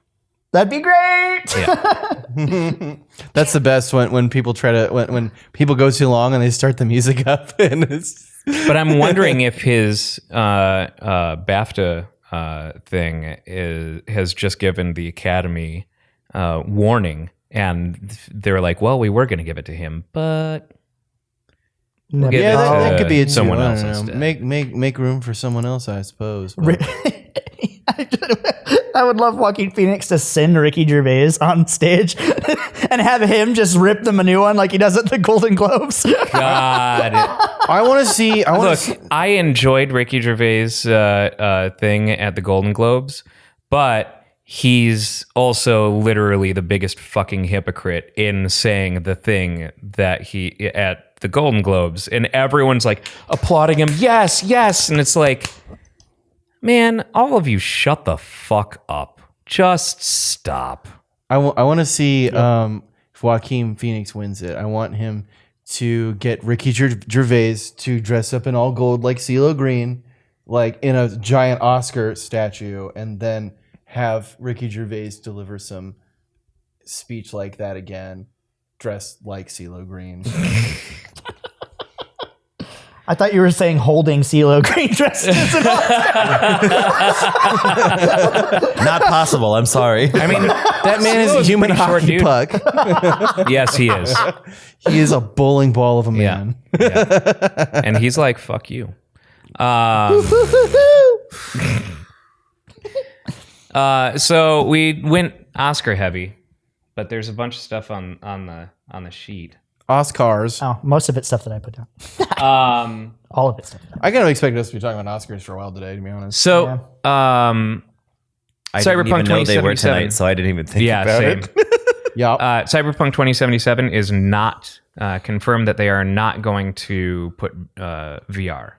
[SPEAKER 5] That'd be great.
[SPEAKER 3] Yeah.
[SPEAKER 4] That's the best when people try to when people go too long and they start the music up and it's.
[SPEAKER 3] But I'm wondering if his BAFTA thing has just given the Academy warning, and they're like, "Well, we were going to give it to him, but we'll give
[SPEAKER 4] Yeah,
[SPEAKER 3] it
[SPEAKER 4] that
[SPEAKER 3] to
[SPEAKER 4] could be it too.
[SPEAKER 3] someone
[SPEAKER 4] I
[SPEAKER 3] else
[SPEAKER 4] don't know.
[SPEAKER 3] instead."
[SPEAKER 4] Make room for someone else, I suppose. but-
[SPEAKER 5] I would love Joaquin Phoenix to send Ricky Gervais on stage and have him just rip them a new one like he does at the Golden Globes.
[SPEAKER 3] God,
[SPEAKER 4] I want to see. I want to.
[SPEAKER 3] look, I enjoyed Ricky Gervais' thing at the Golden Globes, but he's also literally the biggest fucking hypocrite in saying the thing that he at the Golden Globes, and everyone's like applauding him. Yes, yes, and it's like, man, all of you shut the fuck up. Just stop.
[SPEAKER 4] I want to see if Joaquin Phoenix wins it. I want him to get Ricky Gervais to dress up in all gold like CeeLo Green, like in a giant Oscar statue, and then have Ricky Gervais deliver some speech like that again, dressed like CeeLo Green.
[SPEAKER 5] I thought you were saying holding CeeLo Green dresses.
[SPEAKER 2] Not possible. I'm sorry.
[SPEAKER 3] I mean,
[SPEAKER 4] That man is a
[SPEAKER 3] CeeLo's
[SPEAKER 4] human
[SPEAKER 3] pretty short,
[SPEAKER 4] hockey
[SPEAKER 3] dude.
[SPEAKER 4] puck.
[SPEAKER 3] Yes, he is.
[SPEAKER 4] He is a bowling ball of a
[SPEAKER 3] Yeah.
[SPEAKER 4] man.
[SPEAKER 3] Yeah. And he's like, fuck you. So we went Oscar heavy, but there's a bunch of stuff on the sheet.
[SPEAKER 4] Oscars.
[SPEAKER 5] Oh, most of it's stuff that I put down. All of it's stuff.
[SPEAKER 4] I kind of expected us to be talking about Oscars for a while today, to be honest.
[SPEAKER 3] So,
[SPEAKER 2] I didn't even
[SPEAKER 3] Cyberpunk
[SPEAKER 2] know they were
[SPEAKER 3] 2077.
[SPEAKER 2] tonight, so I didn't even think
[SPEAKER 3] yeah,
[SPEAKER 2] about
[SPEAKER 3] same.
[SPEAKER 2] it.
[SPEAKER 4] Yeah.
[SPEAKER 3] Cyberpunk 2077 is not confirmed that they are not going to put VR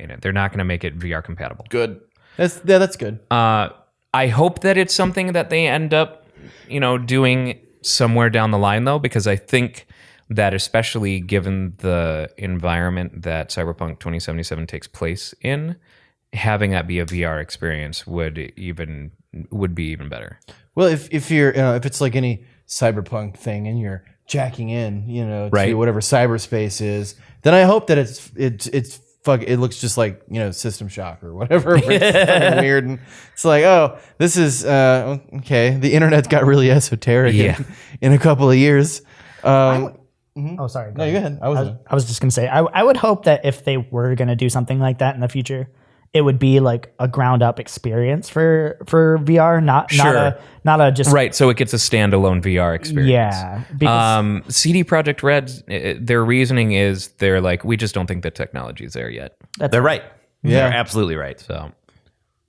[SPEAKER 3] in it. They're not going to make it VR compatible.
[SPEAKER 4] Good. That's good.
[SPEAKER 3] I hope that it's something that they end up, doing somewhere down the line, though, because I think that, especially given the environment that Cyberpunk 2077 takes place in, having that be a VR experience would be even better.
[SPEAKER 4] Well, if you're if it's like any cyberpunk thing and you're jacking in, to
[SPEAKER 3] Right.
[SPEAKER 4] whatever cyberspace is, then I hope that it looks just like System Shock or whatever. It's fucking weird, and it's like, oh, this is okay. The internet's got really esoteric in a couple of years.
[SPEAKER 5] Oh, sorry.
[SPEAKER 4] No, you go ahead. I
[SPEAKER 5] was just going to say, I would hope that if they were going to do something like that in the future, it would be like a ground up experience for VR, not a just
[SPEAKER 3] Right, so it gets a standalone VR experience.
[SPEAKER 5] Yeah, because
[SPEAKER 3] CD Projekt Red, their reasoning is they're like, we just don't think the technology is there yet.
[SPEAKER 2] They're right.
[SPEAKER 4] Yeah.
[SPEAKER 2] They're absolutely right.
[SPEAKER 3] So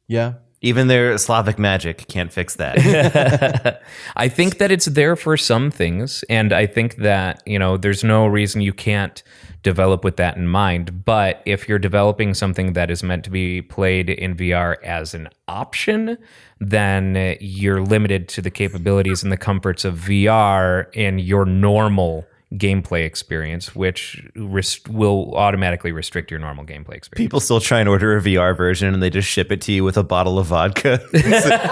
[SPEAKER 4] yeah.
[SPEAKER 2] Even their Slavic magic can't fix that.
[SPEAKER 3] I think that it's there for some things, and I think that there's no reason you can't develop with that in mind. But if you're developing something that is meant to be played in VR as an option, then you're limited to the capabilities and the comforts of VR in your normal gameplay experience, which will automatically restrict your normal gameplay experience.
[SPEAKER 2] People still try and order a VR version and they just ship it to you with a bottle of vodka.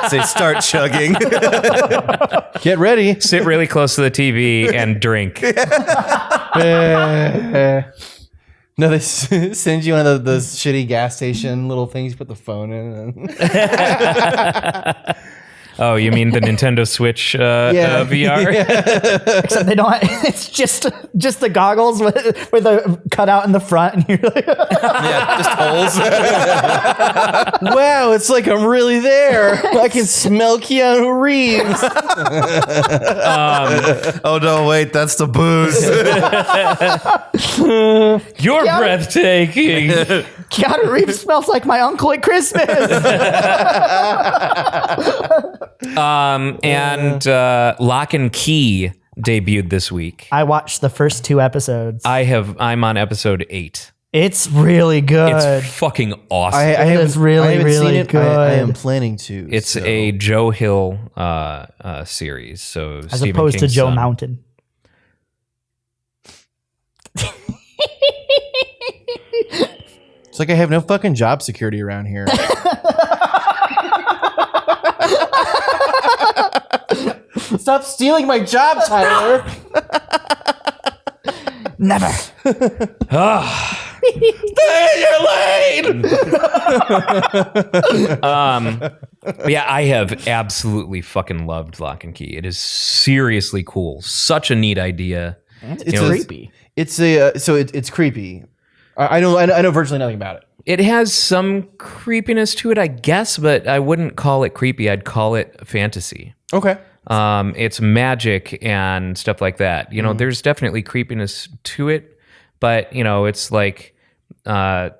[SPEAKER 2] Say, start chugging.
[SPEAKER 4] Get ready.
[SPEAKER 3] Sit really close to the TV and drink.
[SPEAKER 4] No, they send you one of those shitty gas station little things. You put the phone in.
[SPEAKER 3] Oh, you mean the Nintendo Switch VR?
[SPEAKER 4] Yeah.
[SPEAKER 5] Except they don't. It's just the goggles with a cutout in the front, and you're like,
[SPEAKER 2] Yeah, just holes.
[SPEAKER 4] Wow, it's like I'm really there. I can smell Keanu Reeves.
[SPEAKER 2] Oh no, wait, that's the booze.
[SPEAKER 3] You're breathtaking.
[SPEAKER 5] Keanu Reeves smells like my uncle at Christmas.
[SPEAKER 3] And Lock and Key debuted this week.
[SPEAKER 5] I watched the first 2 episodes.
[SPEAKER 3] I'm on episode 8.
[SPEAKER 5] It's really good.
[SPEAKER 3] It's fucking awesome.
[SPEAKER 5] It is really, really good.
[SPEAKER 4] I am planning to.
[SPEAKER 3] It's a Joe Hill series. So
[SPEAKER 5] As
[SPEAKER 3] Stephen
[SPEAKER 5] opposed
[SPEAKER 3] King's
[SPEAKER 5] to Joe
[SPEAKER 3] son.
[SPEAKER 5] Mountain.
[SPEAKER 4] It's like I have no fucking job security around here. Stop stealing my job, Tyler.
[SPEAKER 5] Never.
[SPEAKER 3] Stay in your lane. Yeah, I have absolutely fucking loved Lock and Key. It is seriously cool. Such a neat idea.
[SPEAKER 5] It's creepy.
[SPEAKER 4] It's it's creepy. I know virtually nothing about it.
[SPEAKER 3] It has some creepiness to it, I guess, but I wouldn't call it creepy. I'd call it fantasy.
[SPEAKER 4] Okay.
[SPEAKER 3] It's magic and stuff like that. You know, there's definitely creepiness to it, but you know, it's like the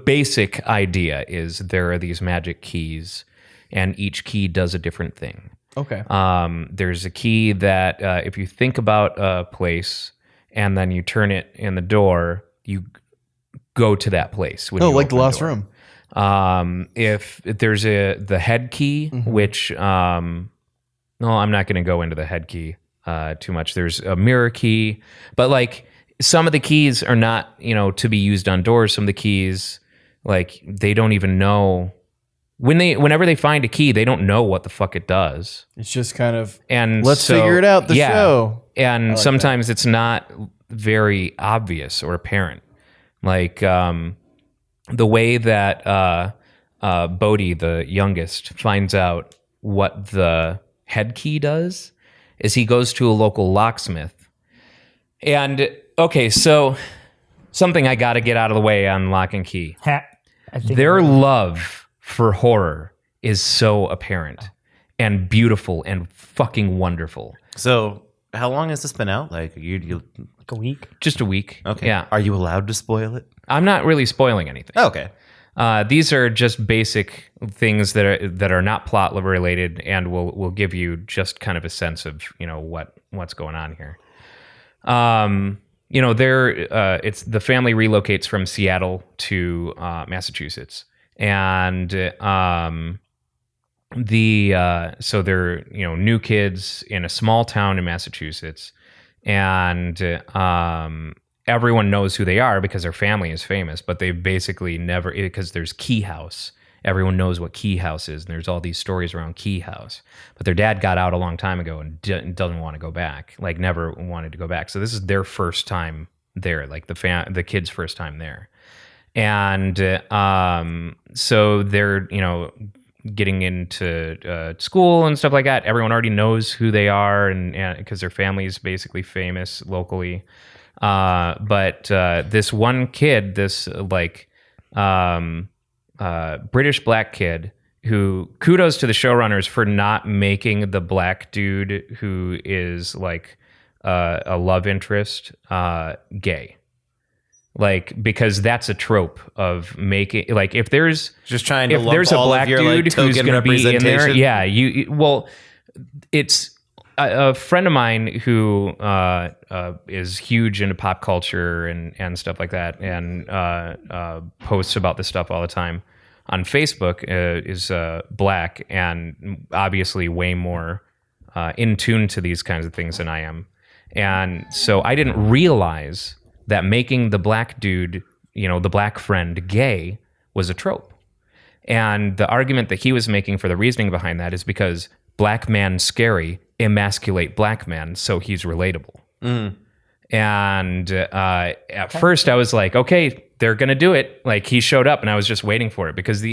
[SPEAKER 3] basic idea is there are these magic keys, and each key does a different thing.
[SPEAKER 4] Okay.
[SPEAKER 3] There's a key that if you think about a place and then you turn it in the door, you go to that place. When you
[SPEAKER 4] like
[SPEAKER 3] open
[SPEAKER 4] the Lost
[SPEAKER 3] door.
[SPEAKER 4] Room.
[SPEAKER 3] If there's the head key, which no, I'm not going to go into the head key too much. There's a mirror key, but like some of the keys are not, you know, to be used on doors. Some of the keys, like they don't even know whenever they find a key, they don't know what the fuck it does.
[SPEAKER 4] It's just kind of
[SPEAKER 3] And
[SPEAKER 4] let's
[SPEAKER 3] so,
[SPEAKER 4] figure it out. The show.
[SPEAKER 3] And sometimes it's not very obvious or apparent. Like the way that Bodhi, the youngest, finds out what the head key does is he goes to a local locksmith. And okay, so something I got to get out of the way on Lock and Key.
[SPEAKER 5] I think
[SPEAKER 3] Their love for horror is so apparent and beautiful and fucking wonderful.
[SPEAKER 2] So, how long has this been out? Like you
[SPEAKER 5] like a week.
[SPEAKER 3] Just a week.
[SPEAKER 2] okay?
[SPEAKER 3] Yeah.
[SPEAKER 2] Are you allowed to spoil it?
[SPEAKER 3] I'm not really spoiling anything.
[SPEAKER 2] Oh, okay.
[SPEAKER 3] These are just basic things that are not plot related, and will give you just kind of a sense of, you know, what's going on here. You know, it's the family relocates from Seattle to Massachusetts, and so they're, you know, new kids in a small town in Massachusetts, and everyone knows who they are because their family is famous, but they basically never, because there's Key House. Everyone knows what Key House is, and there's all these stories around Key House. But their dad got out a long time ago and doesn't want to go back, like never wanted to go back. So this is their first time there, like the kids' first time there. And so they're, you know, getting into school and stuff like that. Everyone already knows who they are, and because their family is basically famous locally. But this one kid, this like British black kid, who, kudos to the showrunners for not making the black dude who is like a love interest gay. Like, because that's a trope of making, like, if there's
[SPEAKER 2] Just trying to
[SPEAKER 3] if
[SPEAKER 2] lump
[SPEAKER 3] there's a
[SPEAKER 2] all
[SPEAKER 3] black
[SPEAKER 2] of your,
[SPEAKER 3] dude
[SPEAKER 2] like,
[SPEAKER 3] who's
[SPEAKER 2] token
[SPEAKER 3] going to be in there,
[SPEAKER 2] representation.
[SPEAKER 3] yeah, well, it's a friend of mine who is huge into pop culture and stuff like that, and posts about this stuff all the time on Facebook, is black and obviously way more in tune to these kinds of things than I am. And so I didn't realize that making the black dude, the black friend, gay was a trope. And the argument that he was making for the reasoning behind that is because black man scary emasculate black man, so he's relatable. And at first I was like, okay, they're gonna do it. Like, he showed up and I was just waiting for it, because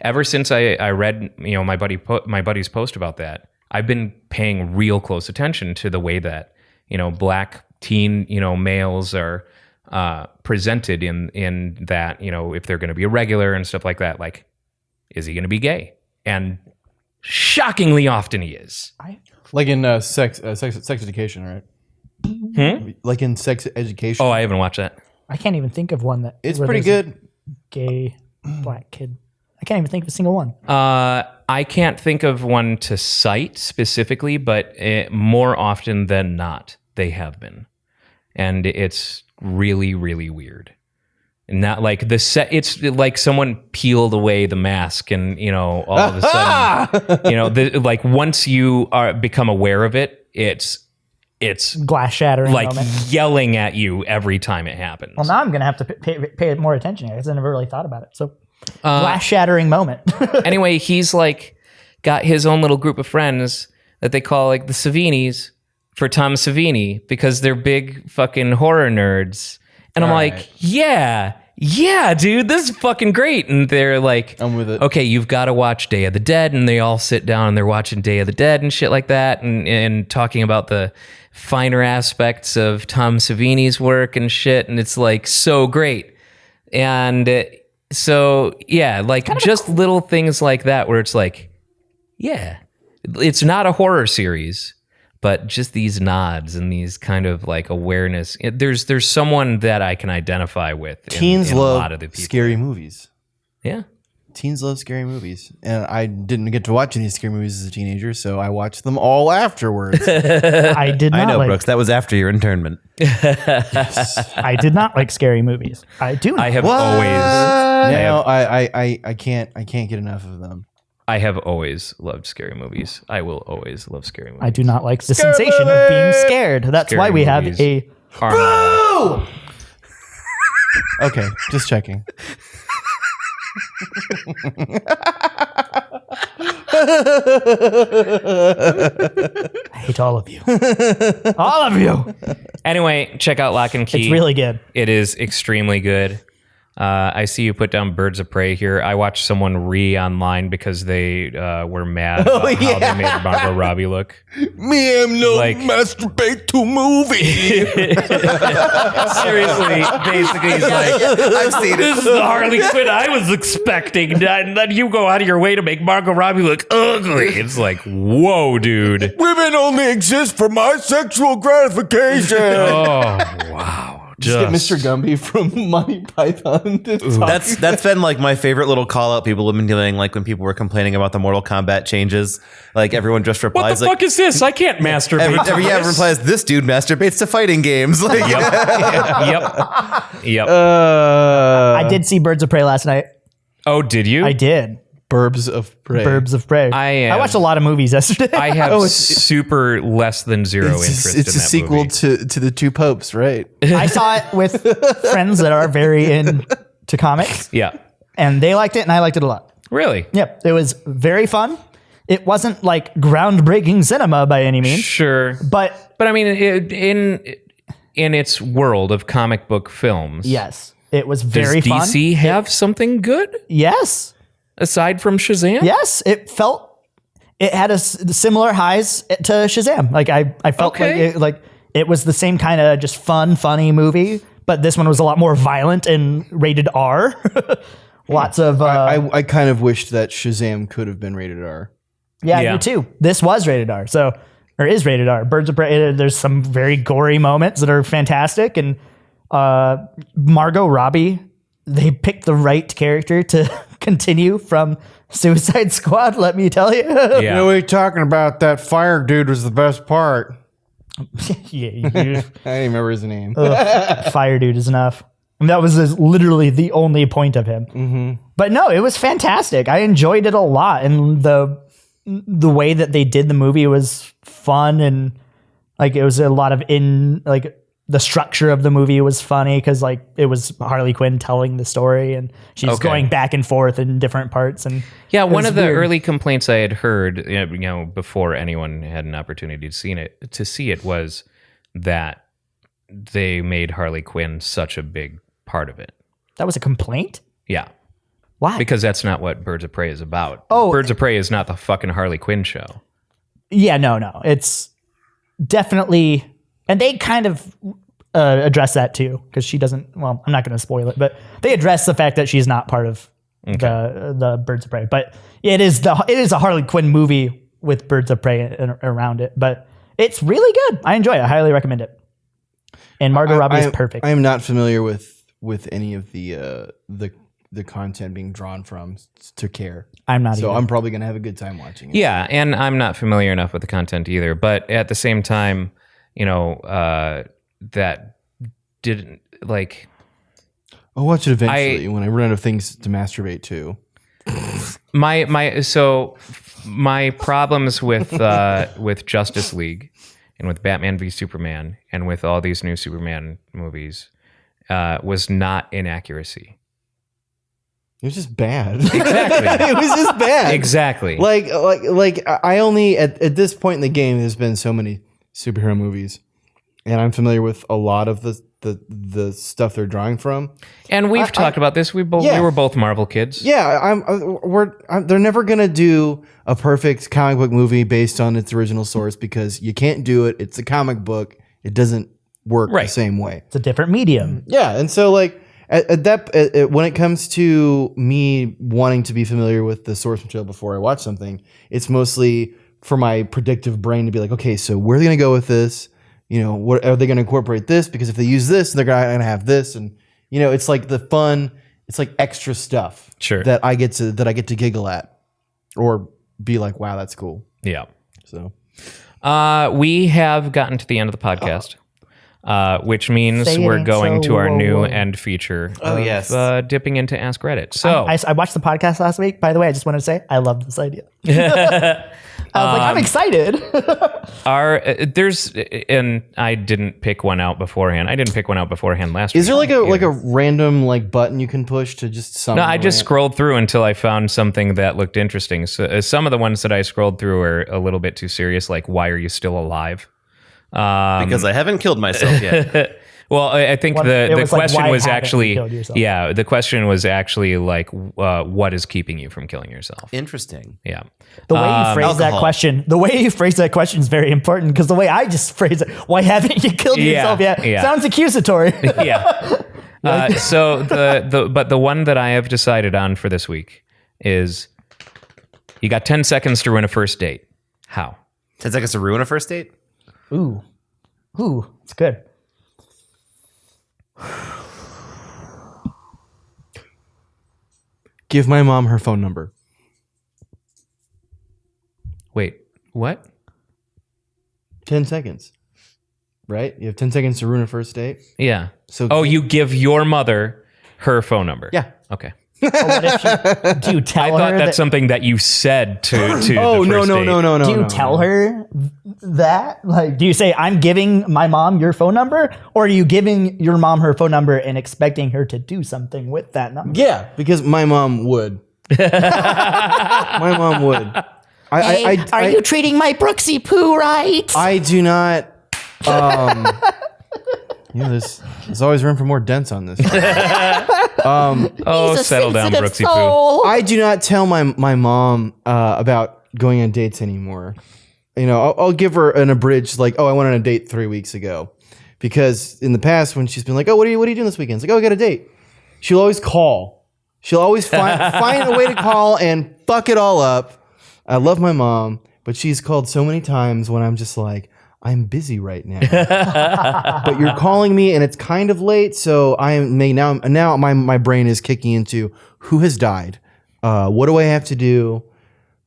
[SPEAKER 3] ever since I read my buddy's post about that, I've been paying real close attention to the way that black teen males are presented in that, if they're going to be a regular and stuff like that, like, is he going to be gay? And shockingly often he is.
[SPEAKER 4] Like in sex education, right? Like in sex education.
[SPEAKER 3] Oh, I haven't watched that.
[SPEAKER 5] I can't even think of one that.
[SPEAKER 4] It's pretty good.
[SPEAKER 5] Gay black kid. I can't even think of a single one.
[SPEAKER 3] I can't think of one to cite specifically, but more often than not, they have been. And it's really, really weird. And not like it's like someone peeled away the mask, and all of a sudden, like, once you become aware of it, it's
[SPEAKER 5] glass shattering,
[SPEAKER 3] like
[SPEAKER 5] moment.
[SPEAKER 3] Yelling at you every time it happens.
[SPEAKER 5] Well, now I'm gonna have to pay more attention because I never really thought about it. So, glass shattering moment.
[SPEAKER 3] Anyway, he's like got his own little group of friends that they call like the Savinis for Tom Savini, because they're big fucking horror nerds. And I'm like, yeah, dude, this is fucking great. And they're like,
[SPEAKER 4] I'm with it.
[SPEAKER 3] Okay, you've got to watch Day of the Dead. And they all sit down and they're watching Day of the Dead and shit like that, and talking about the finer aspects of Tom Savini's work and shit. And it's like so great. And so, yeah, like kind of just little things like that where it's like, yeah, it's not a horror series, but just these nods and these kind of like awareness. There's someone that I can identify with.
[SPEAKER 4] Teens
[SPEAKER 3] in
[SPEAKER 4] love
[SPEAKER 3] a lot of the people.
[SPEAKER 4] Scary movies.
[SPEAKER 3] Yeah.
[SPEAKER 4] Teens love scary movies. And I didn't get to watch any scary movies as a teenager, so I watched them all afterwards.
[SPEAKER 5] I did not.
[SPEAKER 2] I know, Brooks. That was after your internment.
[SPEAKER 5] I did not like scary movies. I do not.
[SPEAKER 3] I have
[SPEAKER 4] What?
[SPEAKER 3] always.
[SPEAKER 4] No, I can't get enough of them.
[SPEAKER 3] I have always loved scary movies. I will always love scary movies.
[SPEAKER 5] I do not like the sensation of being scared. That's
[SPEAKER 3] Scary
[SPEAKER 5] why we have
[SPEAKER 3] movies
[SPEAKER 5] a.
[SPEAKER 3] are
[SPEAKER 4] Okay, just checking.
[SPEAKER 5] I hate all of you. All of you.
[SPEAKER 3] Anyway, check out Lock and Key.
[SPEAKER 5] It's really good.
[SPEAKER 3] It is extremely good. I see you put down Birds of Prey here. I watched someone online because they were mad about how they made Margot Robbie look.
[SPEAKER 4] Me am no
[SPEAKER 3] Like-
[SPEAKER 4] masturbate to movie.
[SPEAKER 3] Seriously, basically, he's like,
[SPEAKER 2] I've seen
[SPEAKER 3] this is the Harley Quinn I was expecting, and then you go out of your way to make Margot Robbie look ugly. It's like, whoa, dude.
[SPEAKER 4] Women only exist for my sexual gratification.
[SPEAKER 3] Oh, wow.
[SPEAKER 4] Just get Mr. Gumby from Monty Python to talk.
[SPEAKER 2] That's been like my favorite little call out people have been doing, like when people were complaining about the Mortal Kombat changes. Like everyone just
[SPEAKER 3] What
[SPEAKER 2] replies
[SPEAKER 3] the
[SPEAKER 2] like
[SPEAKER 3] fuck is this? I can't masturbate.
[SPEAKER 2] everyone replies, this dude masturbates to fighting games. Like,
[SPEAKER 3] Yep.
[SPEAKER 5] I did see Birds of Prey last night.
[SPEAKER 3] Oh, did you?
[SPEAKER 5] I did.
[SPEAKER 4] Burbs of Prey.
[SPEAKER 5] Burbs of Prey.
[SPEAKER 3] I
[SPEAKER 5] watched a lot of movies yesterday.
[SPEAKER 3] I have super less than zero interest in that
[SPEAKER 4] It's a sequel
[SPEAKER 3] movie.
[SPEAKER 4] to the Two Popes, right?
[SPEAKER 5] I saw it with friends that are very into comics,
[SPEAKER 3] Yeah.
[SPEAKER 5] and they liked it, and I liked it a lot.
[SPEAKER 3] Really?
[SPEAKER 5] Yep, it was very fun. It wasn't like groundbreaking cinema by any means,
[SPEAKER 3] Sure.
[SPEAKER 5] but
[SPEAKER 3] But I mean, in its world of comic book films,
[SPEAKER 5] yes, it was
[SPEAKER 3] does
[SPEAKER 5] very fun.
[SPEAKER 3] DC have something good
[SPEAKER 5] Yes,
[SPEAKER 3] aside from Shazam?
[SPEAKER 5] yes, it had similar highs to Shazam. Like I felt
[SPEAKER 3] Okay.
[SPEAKER 5] like it was the same kind of just fun, funny movie, but this one was a lot more violent and rated R. Lots of
[SPEAKER 4] I kind of wished that Shazam could have been rated R.
[SPEAKER 5] yeah,
[SPEAKER 3] Yeah.
[SPEAKER 5] me too. This was rated R, or is rated R. Birds of Prey. There's some very gory moments that are fantastic, and Margot Robbie. They picked the right character to continue from Suicide Squad, let me tell you.
[SPEAKER 3] Yeah.
[SPEAKER 4] You know what you're talking about? That fire dude was the best part.
[SPEAKER 5] Yeah,
[SPEAKER 4] I didn't remember his name.
[SPEAKER 5] Fire dude is enough. And that was literally the only point of him.
[SPEAKER 4] Mm-hmm.
[SPEAKER 5] But no, it was fantastic. I enjoyed it a lot, and the way that they did the movie was fun, and like it was a lot of the structure of the movie was funny because like it was Harley Quinn telling the story, and she's going back and forth in different parts. And
[SPEAKER 3] yeah, one of the
[SPEAKER 5] weird.
[SPEAKER 3] early complaints I had heard, before anyone had an opportunity to see it, was that they made Harley Quinn such a big part of it.
[SPEAKER 5] That was a complaint?
[SPEAKER 3] Yeah.
[SPEAKER 5] Why?
[SPEAKER 3] Because that's not what Birds of Prey is about.
[SPEAKER 5] Oh.
[SPEAKER 3] Birds of Prey is not the fucking Harley Quinn show.
[SPEAKER 5] Yeah, no. It's definitely, and they kind of address that too, because she doesn't, well, I'm not going to spoil it, but they address the fact that she's not part of the Birds of Prey. But it is a Harley Quinn movie with Birds of Prey around it, but it's really good. I enjoy it. I highly recommend it. And Margot Robbie is perfect.
[SPEAKER 4] I am not familiar with any of the content being drawn from to care.
[SPEAKER 5] I'm not
[SPEAKER 4] So
[SPEAKER 5] either.
[SPEAKER 4] I'm probably going to have a good time watching it.
[SPEAKER 3] Yeah, and I'm not familiar enough with the content either. But at the same time, that didn't like.
[SPEAKER 4] I'll watch it eventually when I run out of things to masturbate to.
[SPEAKER 3] My problems with Justice League and with Batman v Superman and with all these new Superman movies was not inaccuracy.
[SPEAKER 4] It was just bad.
[SPEAKER 3] Exactly.
[SPEAKER 4] It was just bad.
[SPEAKER 3] Exactly.
[SPEAKER 4] Like I only at this point in the game, there's been so many superhero movies, and I'm familiar with a lot of the stuff they're drawing from.
[SPEAKER 3] And we've talked about this. We were both Marvel kids.
[SPEAKER 4] Yeah, they're never gonna do a perfect comic book movie based on its original source because you can't do it. It's a comic book. It doesn't work the same way.
[SPEAKER 5] It's a different medium.
[SPEAKER 4] Yeah, and so like when it comes to me wanting to be familiar with the source material before I watch something, it's mostly for my predictive brain to be like, okay, so where are they going to go with this? What are they going to incorporate this? Because if they use this, they're going to have this, and it's like the fun. It's like extra stuff that I get to giggle at, or be like, wow, that's cool.
[SPEAKER 3] Yeah.
[SPEAKER 4] So,
[SPEAKER 3] we have gotten to the end of the podcast. Which means
[SPEAKER 5] Say it
[SPEAKER 3] we're
[SPEAKER 5] ain't
[SPEAKER 3] going
[SPEAKER 5] so,
[SPEAKER 3] to our
[SPEAKER 5] whoa,
[SPEAKER 3] new
[SPEAKER 5] whoa.
[SPEAKER 3] end feature.
[SPEAKER 2] Oh,
[SPEAKER 3] of,
[SPEAKER 2] yes.
[SPEAKER 3] Dipping into Ask Reddit. So
[SPEAKER 5] I watched the podcast last week. By the way, I just want to say I love this idea. I was like, I'm excited.
[SPEAKER 3] and I didn't pick one out beforehand. I didn't pick one out beforehand last week.
[SPEAKER 4] is there like a random like button you can push to just
[SPEAKER 3] No, I just scrolled through until I found something that looked interesting. So some of the ones that I scrolled through are a little bit too serious, like why are you still alive?
[SPEAKER 2] Because I haven't killed myself yet.
[SPEAKER 3] Well, I think
[SPEAKER 5] It
[SPEAKER 3] the
[SPEAKER 5] was like,
[SPEAKER 3] question
[SPEAKER 5] why
[SPEAKER 3] was
[SPEAKER 5] haven't you
[SPEAKER 3] actually,
[SPEAKER 5] killed yourself?
[SPEAKER 3] yeah, the question was actually like, what is keeping you from killing yourself?
[SPEAKER 2] Interesting.
[SPEAKER 3] Yeah.
[SPEAKER 5] The way you phrase that question is very important because the way I just phrase it, why haven't you killed yourself yet?
[SPEAKER 3] yeah.
[SPEAKER 5] Sounds accusatory.
[SPEAKER 3] Yeah. So the one that I have decided on for this week is you got 10 seconds to ruin a first date. How?
[SPEAKER 2] 10 seconds to ruin a first date?
[SPEAKER 5] Ooh, it's good.
[SPEAKER 4] give my mom her phone number.
[SPEAKER 3] Wait, what?
[SPEAKER 4] 10 seconds. Right? You have 10 seconds to ruin a first date.
[SPEAKER 3] Yeah.
[SPEAKER 4] So
[SPEAKER 3] you give your mother her phone number.
[SPEAKER 4] Yeah.
[SPEAKER 3] Okay.
[SPEAKER 5] Do you tell
[SPEAKER 3] I
[SPEAKER 5] her
[SPEAKER 3] thought that's
[SPEAKER 5] that,
[SPEAKER 3] something that you said to
[SPEAKER 4] Oh,
[SPEAKER 3] the first
[SPEAKER 4] no.
[SPEAKER 3] date.
[SPEAKER 5] do you tell her that? Like, do you say, I'm giving my mom your phone number? Or are you giving your mom her phone number and expecting her to do something with that number?
[SPEAKER 4] Yeah, because my mom would. My mom would.
[SPEAKER 5] Are you treating my Brooksy Poo right?
[SPEAKER 4] I do not. There's always room for more dents on this.
[SPEAKER 3] Settle down, Brooksy Poo.
[SPEAKER 4] I do not tell my mom about going on dates anymore. I'll give her an abridged, like, I went on a date 3 weeks ago. Because in the past, when she's been like, what are you doing this weekend? It's like, I got a date. She'll always call. She'll always find a way to call and fuck it all up. I love my mom, but she's called so many times when I'm just like, I'm busy right now. But you're calling me and it's kind of late, so now my brain is kicking into who has died. What do I have to do?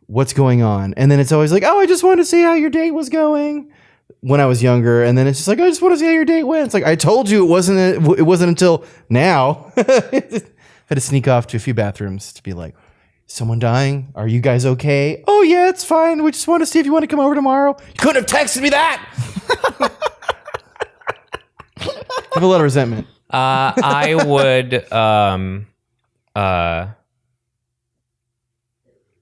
[SPEAKER 4] What's going on? And then it's always like, oh, I just wanted to see how your date was going when I was younger. And then it's just like, I just want to see how your date went. It's like, I told you it wasn't until now. I had to sneak off to a few bathrooms to be like, someone dying? Are you guys okay? Oh yeah, it's fine. We just want to see if you want to come over tomorrow. You couldn't have texted me that. I have a lot of resentment.
[SPEAKER 3] I would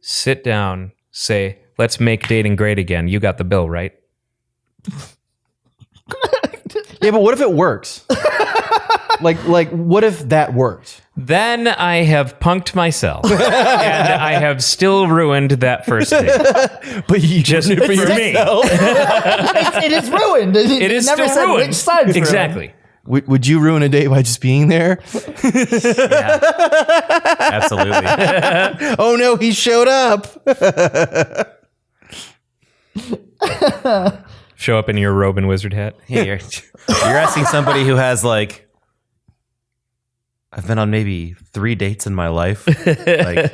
[SPEAKER 3] sit down, say, let's make dating great again. You got the bill, right?
[SPEAKER 4] Yeah, but what if it works? like what if that worked?
[SPEAKER 3] Then I have punked myself, and I have still ruined that first date.
[SPEAKER 4] But you
[SPEAKER 3] Just
[SPEAKER 4] did it for
[SPEAKER 3] me.
[SPEAKER 4] yourself.
[SPEAKER 5] It is ruined.
[SPEAKER 3] It is
[SPEAKER 5] never
[SPEAKER 3] still
[SPEAKER 5] said
[SPEAKER 3] ruined.
[SPEAKER 5] which side is ruined.
[SPEAKER 3] Exactly.
[SPEAKER 4] Would you ruin a date by just being there?
[SPEAKER 2] Absolutely.
[SPEAKER 4] Oh no, he showed up.
[SPEAKER 3] Show up in your robe and wizard hat.
[SPEAKER 2] Yeah, you're asking somebody who has like, I've been on maybe 3 dates in my life, like,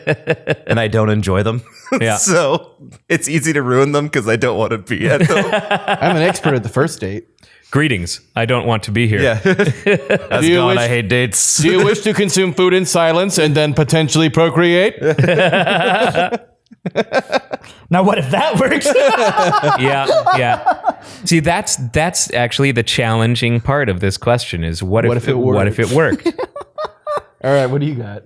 [SPEAKER 2] and I don't enjoy them.
[SPEAKER 3] Yeah.
[SPEAKER 2] So it's easy to ruin them because I don't want to be at them.
[SPEAKER 4] I'm an expert at the first date.
[SPEAKER 3] Greetings. I don't want to be here.
[SPEAKER 2] Yeah. How's it going? I hate dates.
[SPEAKER 4] Do you wish to consume food in silence and then potentially procreate?
[SPEAKER 5] Now, what if that works?
[SPEAKER 3] Yeah. See, that's actually the challenging part of this question is what if it worked?
[SPEAKER 4] All right, what do you got?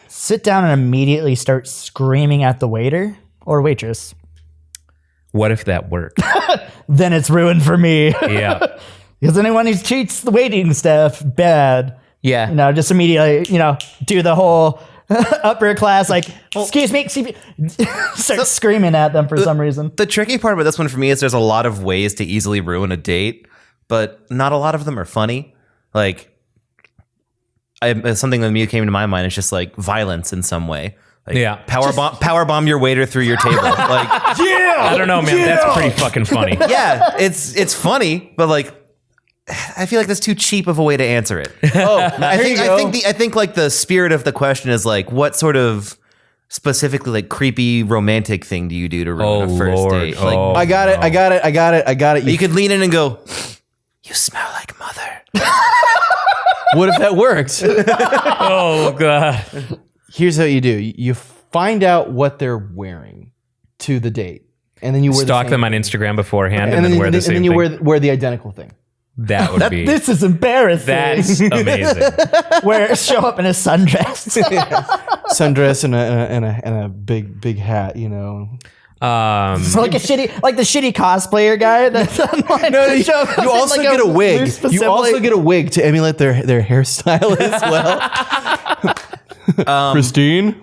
[SPEAKER 5] Sit down and immediately start screaming at the waiter or waitress.
[SPEAKER 3] What if that worked?
[SPEAKER 5] Then it's ruined for me.
[SPEAKER 3] Yeah.
[SPEAKER 5] Because anyone who treats the waiting staff bad,
[SPEAKER 3] Yeah.
[SPEAKER 5] just immediately, do the whole upper class, like, excuse me, start screaming at them for some reason.
[SPEAKER 2] The tricky part about this one for me is there's a lot of ways to easily ruin a date, but not a lot of them are funny. Like, something that came to my mind is just like violence in some way. Like,
[SPEAKER 3] Yeah.
[SPEAKER 2] power bomb your waiter through your table. Like,
[SPEAKER 3] I don't know, man. That's pretty fucking funny.
[SPEAKER 2] yeah, it's funny, but like, I feel like that's too cheap of a way to answer it. I think like the spirit of the question is like, what sort of specifically like creepy romantic thing do you do to ruin a first date? Like,
[SPEAKER 4] I got it.
[SPEAKER 2] you could lean in and go, "You smell like mother."
[SPEAKER 4] What if that works?
[SPEAKER 3] Oh, God.
[SPEAKER 4] Here's how you do. You find out what they're wearing to the date. And then you wear
[SPEAKER 3] Stalk them on Instagram beforehand and then wear the same
[SPEAKER 4] and then you
[SPEAKER 3] thing.
[SPEAKER 4] wear the identical thing.
[SPEAKER 3] That would be...
[SPEAKER 5] This is embarrassing.
[SPEAKER 3] That's amazing.
[SPEAKER 5] Show up in a sundress.
[SPEAKER 4] Sundress and a big hat,
[SPEAKER 5] So like the shitty cosplayer guy that's online.
[SPEAKER 4] No, you also get a wig. You also get a wig to emulate their hairstyle as well. Christine.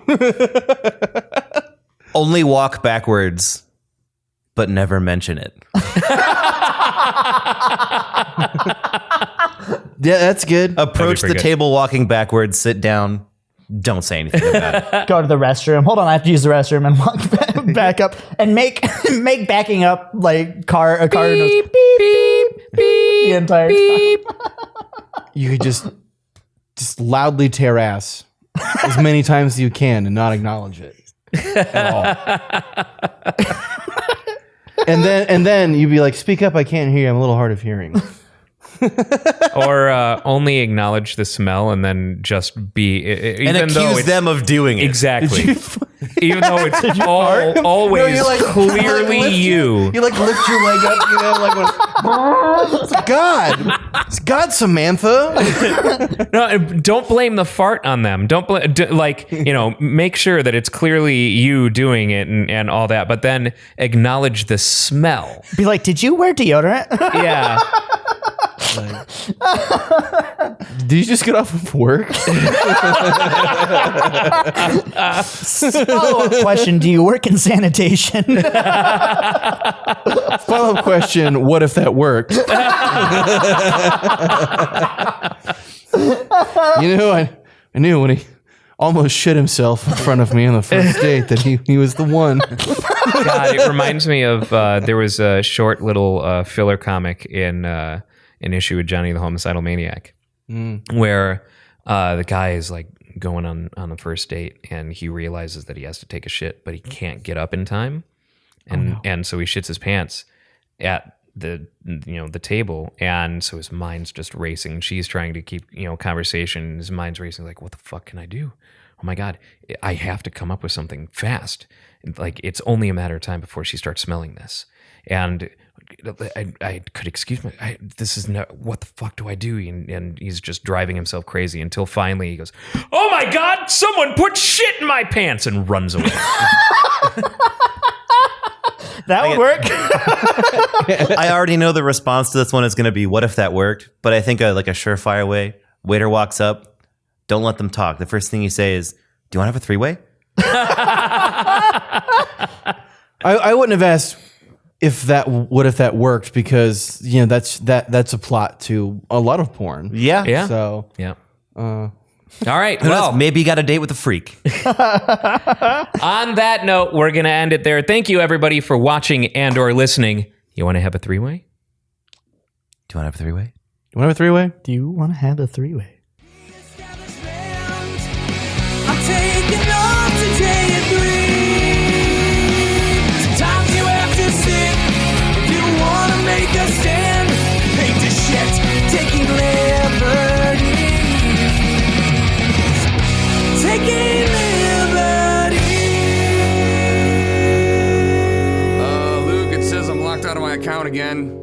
[SPEAKER 2] Only walk backwards, but never mention it.
[SPEAKER 4] Yeah, that's good.
[SPEAKER 2] Approach the
[SPEAKER 3] good.
[SPEAKER 2] table walking backwards, sit down, don't say anything about it.
[SPEAKER 5] Go to the restroom. Hold on, I have to use the restroom and walk back up and make backing up like a car noise the entire time.
[SPEAKER 4] You could just loudly tear ass as many times as you can and not acknowledge it at all. And then you'd be like, "Speak up! I can't hear you. I'm a little hard of hearing."
[SPEAKER 3] Or only acknowledge the smell and then just be...
[SPEAKER 2] And accuse them of doing it.
[SPEAKER 3] Exactly. Even though it's always clearly you.
[SPEAKER 4] You like lift your leg up, like it's God, Samantha.
[SPEAKER 3] No, don't blame the fart on them. Don't make sure that it's clearly you doing it and all that, but then acknowledge the smell.
[SPEAKER 5] Be like, did you wear deodorant?
[SPEAKER 3] Yeah.
[SPEAKER 4] Did you just get off of work?
[SPEAKER 5] Follow-up question, do you work in sanitation?
[SPEAKER 4] Follow-up question, what if that worked? I knew when he almost shit himself in front of me on the first date that he was the one.
[SPEAKER 3] God, it reminds me of there was a short little filler comic in an issue with Johnny the Homicidal Maniac, where the guy is like going on the first date, and he realizes that he has to take a shit, but he can't get up in time, and so he shits his pants at the table, and so his mind's just racing. She's trying to keep conversation. His mind's racing, like, what the fuck can I do? Oh my God, I have to come up with something fast. Like, it's only a matter of time before she starts smelling this. And I could excuse me. This is not, what the fuck do I do? And he's just driving himself crazy until finally he goes, oh my God, someone put shit in my pants, and runs away.
[SPEAKER 5] That would work.
[SPEAKER 2] I already know the response to this one is going to be, what if that worked? But I think a surefire way, waiter walks up, don't let them talk. The first thing you say is, do you want to have a three-way?
[SPEAKER 4] I wouldn't have asked if that worked, because that's a plot to a lot of porn.
[SPEAKER 2] Yeah.
[SPEAKER 4] So
[SPEAKER 3] yeah. All right.
[SPEAKER 2] Well, maybe you got a date with a freak.
[SPEAKER 3] On that note, we're going to end it there. Thank you, everybody, for watching and or listening. You want to have a three-way?
[SPEAKER 2] Do you want to have a three-way?
[SPEAKER 4] You want to have a three-way?
[SPEAKER 5] Do you want to have a three-way?
[SPEAKER 1] I'm taking off today and breathe. Sometimes you have to sit if you want to make a stand. Hate to shit, taking liberties. Taking liberties.
[SPEAKER 6] Luke, it says I'm locked out of my account again.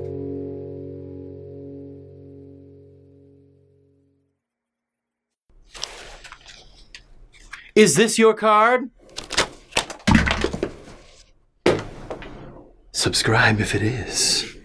[SPEAKER 7] Is this your card? Subscribe if it is.